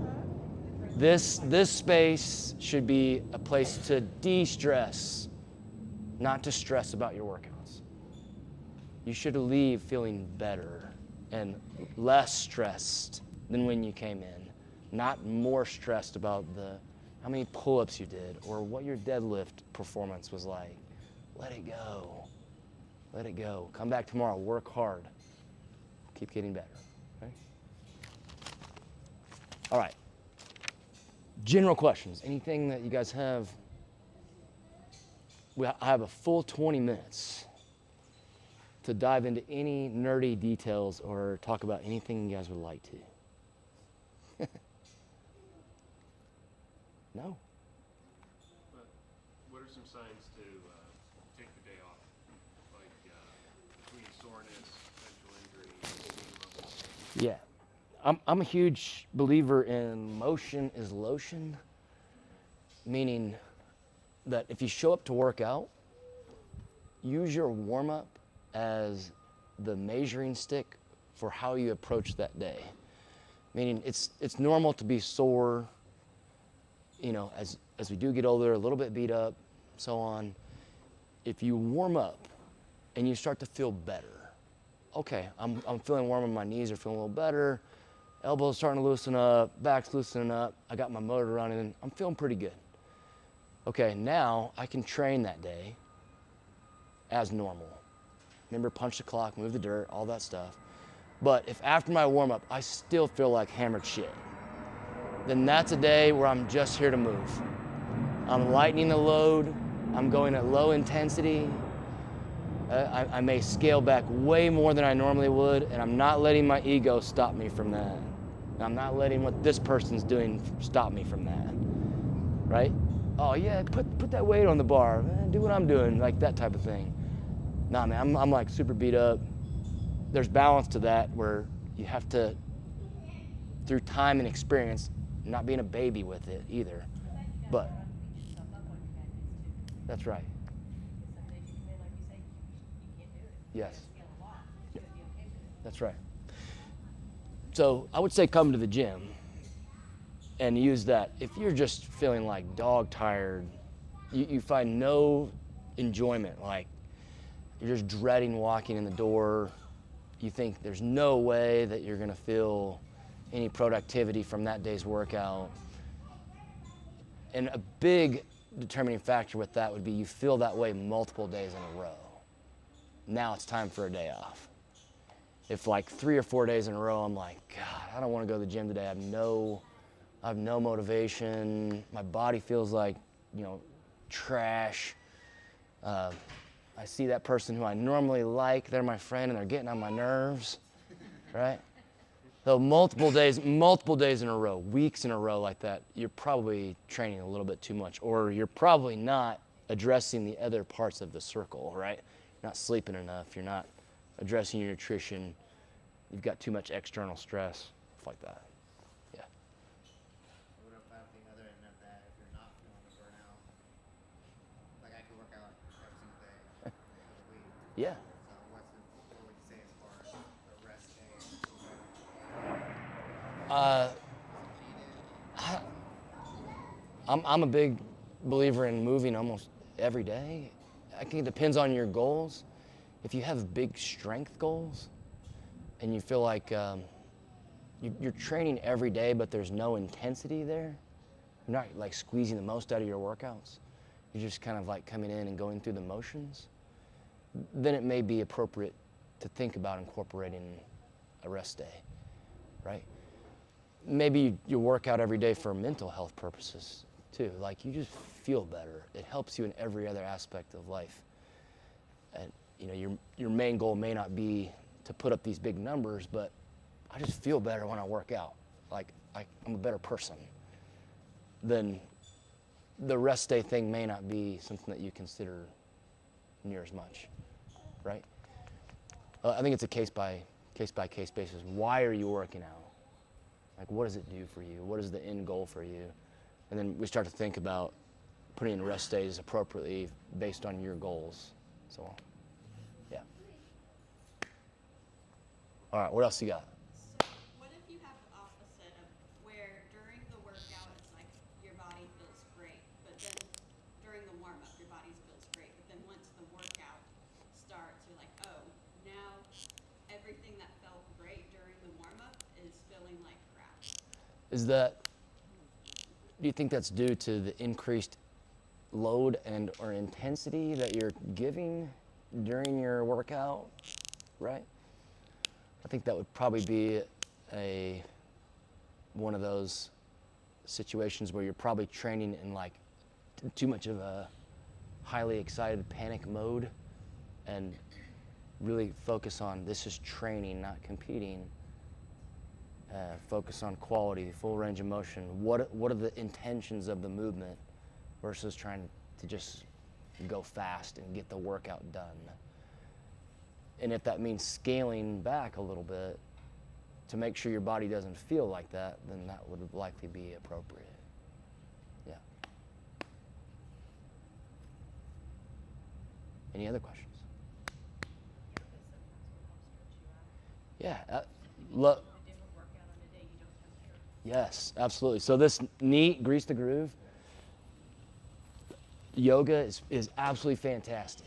This space should be a place to de-stress, not to stress about your workouts. You should leave feeling better and less stressed than when you came in, not more stressed about how many pull-ups you did or what your deadlift performance was like. Let it go. Let it go. Come back tomorrow, work hard. Keep getting better. Okay? All right. General questions. Anything that you guys have? I have a full 20 minutes to dive into any nerdy details or talk about anything you guys would like to. No? But what are some signs to take the day off? Like between soreness, potential injury, Yeah. I'm a huge believer in motion is lotion, meaning that if you show up to work out, use your warm-up as the measuring stick for how you approach that day. Meaning it's normal to be sore, you know, as we do get older, a little bit beat up, so on. If you warm up and you start to feel better, okay, I'm feeling warm and my knees are feeling a little better. Elbows starting to loosen up, back's loosening up. I got my motor running. I'm feeling pretty good. Okay, now I can train that day as normal. Remember, punch the clock, move the dirt, all that stuff. But if after my warm-up, I still feel like hammered shit, then that's a day where I'm just here to move. I'm lightening the load. I'm going at low intensity. I may scale back way more than I normally would, and I'm not letting my ego stop me from that. I'm not letting what this person's doing stop me from that, right? Oh yeah, put that weight on the bar, man, do what I'm doing, like that type of thing. Nah, man, I'm like super beat up. There's balance to that where you have to, through time and experience, not being a baby with it either. But that's right. Yes. That's right. So I would say come to the gym and use that. If you're just feeling like dog tired, you find no enjoyment, like you're just dreading walking in the door, you think there's no way that you're gonna feel any productivity from that day's workout. And a big determining factor with that would be you feel that way multiple days in a row. Now it's time for a day off. If like 3 or 4 days in a row, I'm like, God, I don't want to go to the gym today. I have no motivation. My body feels like, trash. I see that person who I normally like. They're my friend, and they're getting on my nerves, right? So multiple days in a row, weeks in a row like that, you're probably training a little bit too much, or you're probably not addressing the other parts of the circle, right? You're not sleeping enough. You're not addressing your nutrition. You've got too much external stress, stuff like that. Yeah. What about the other end of that? If you're not feeling the burnout, like I could work out every single day for the week. Yeah. So what would you say as far as a rest day? Uh, Needed. I'm a big believer in moving almost every day. I think it depends on your goals. If you have big strength goals and you feel like you're training every day but there's no intensity there, you're not like squeezing the most out of your workouts, you're just kind of like coming in and going through the motions, then it may be appropriate to think about incorporating a rest day, right? Maybe you work out every day for mental health purposes too. Like you just feel better. It helps you in every other aspect of life. And your main goal may not be to put up these big numbers, but I just feel better when I work out. Like I'm a better person. Then the rest day thing may not be something that you consider near as much, right? I think it's a case by case basis. Why are you working out? Like, what does it do for you? What is the end goal for you? And then we start to think about putting in rest days appropriately based on your goals. So, yeah. All right, what else you got? So what if you have the opposite of where during the workout it's like your body feels great, but then during the warm up your body feels great, but then once the workout starts you're like, oh, now everything that felt great during the warm up is feeling like crap. Do you think that's due to the increased load and or intensity that you're giving during your workout, right? I think that would probably be one of those situations where you're probably training in like too much of a highly excited panic mode, and really focus on this is training, not competing. Focus on quality, full range of motion. What are the intentions of the movement versus trying to just go fast and get the workout done? And if that means scaling back a little bit to make sure your body doesn't feel like that, then that would likely be appropriate. Yeah. Any other questions? Yeah. Look. Yes, absolutely. So this neat Grease the Groove yoga is absolutely fantastic.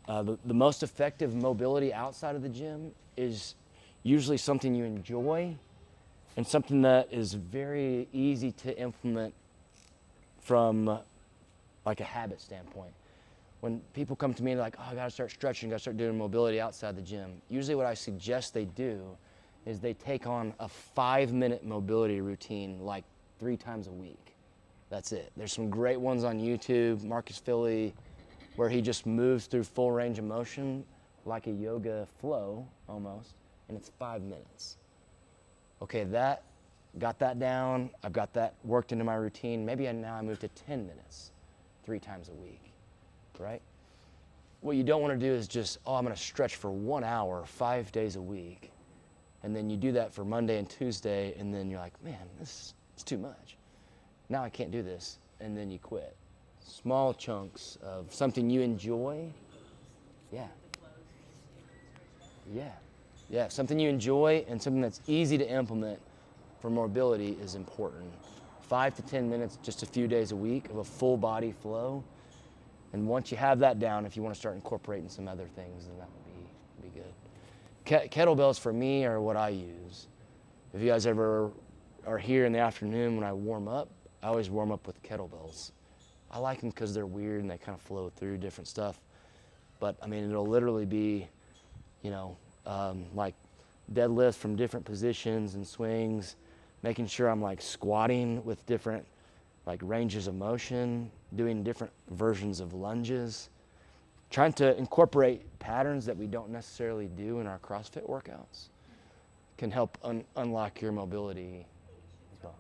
The most effective mobility outside of the gym is usually something you enjoy and something that is very easy to implement from like a habit standpoint. When people come to me like, oh, I gotta start stretching, gotta start doing mobility outside the gym, usually what I suggest they do is they take on a 5-minute mobility routine like 3 times a week. That's it. There's some great ones on YouTube, Marcus Philly, where he just moves through full range of motion like a yoga flow almost, and it's 5 minutes. Okay, got that down, I've got that worked into my routine. Maybe now I move to 10 minutes, 3 times a week, right? What you don't want to do is just, oh, I'm going to stretch for 1 hour, 5 days a week. And then you do that for Monday and Tuesday, and then you're like, man, this is too much. Now I can't do this, and then you quit. Small chunks of something you enjoy. Yeah. Yeah, something you enjoy and something that's easy to implement for mobility is important. 5 to 10 minutes, just a few days a week of a full body flow. And once you have that down, if you want to start incorporating some other things, then that would be good. Kettlebells for me are what I use. If you guys ever are here in the afternoon when I warm up, I always warm up with kettlebells. I like them because they're weird and they kind of flow through different stuff. But I mean, it'll literally be, like deadlifts from different positions and swings, making sure I'm like squatting with different like ranges of motion, doing different versions of lunges, trying to incorporate patterns that we don't necessarily do in our CrossFit workouts can help unlock your mobility as well.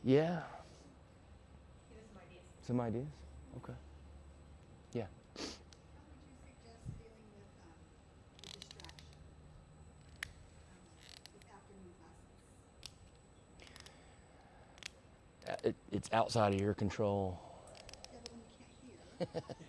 Yeah. Some ideas? Okay. Yeah. How would you suggest dealing with the distraction with afternoon classes? It's outside of your control. Yeah, but when you can't hear.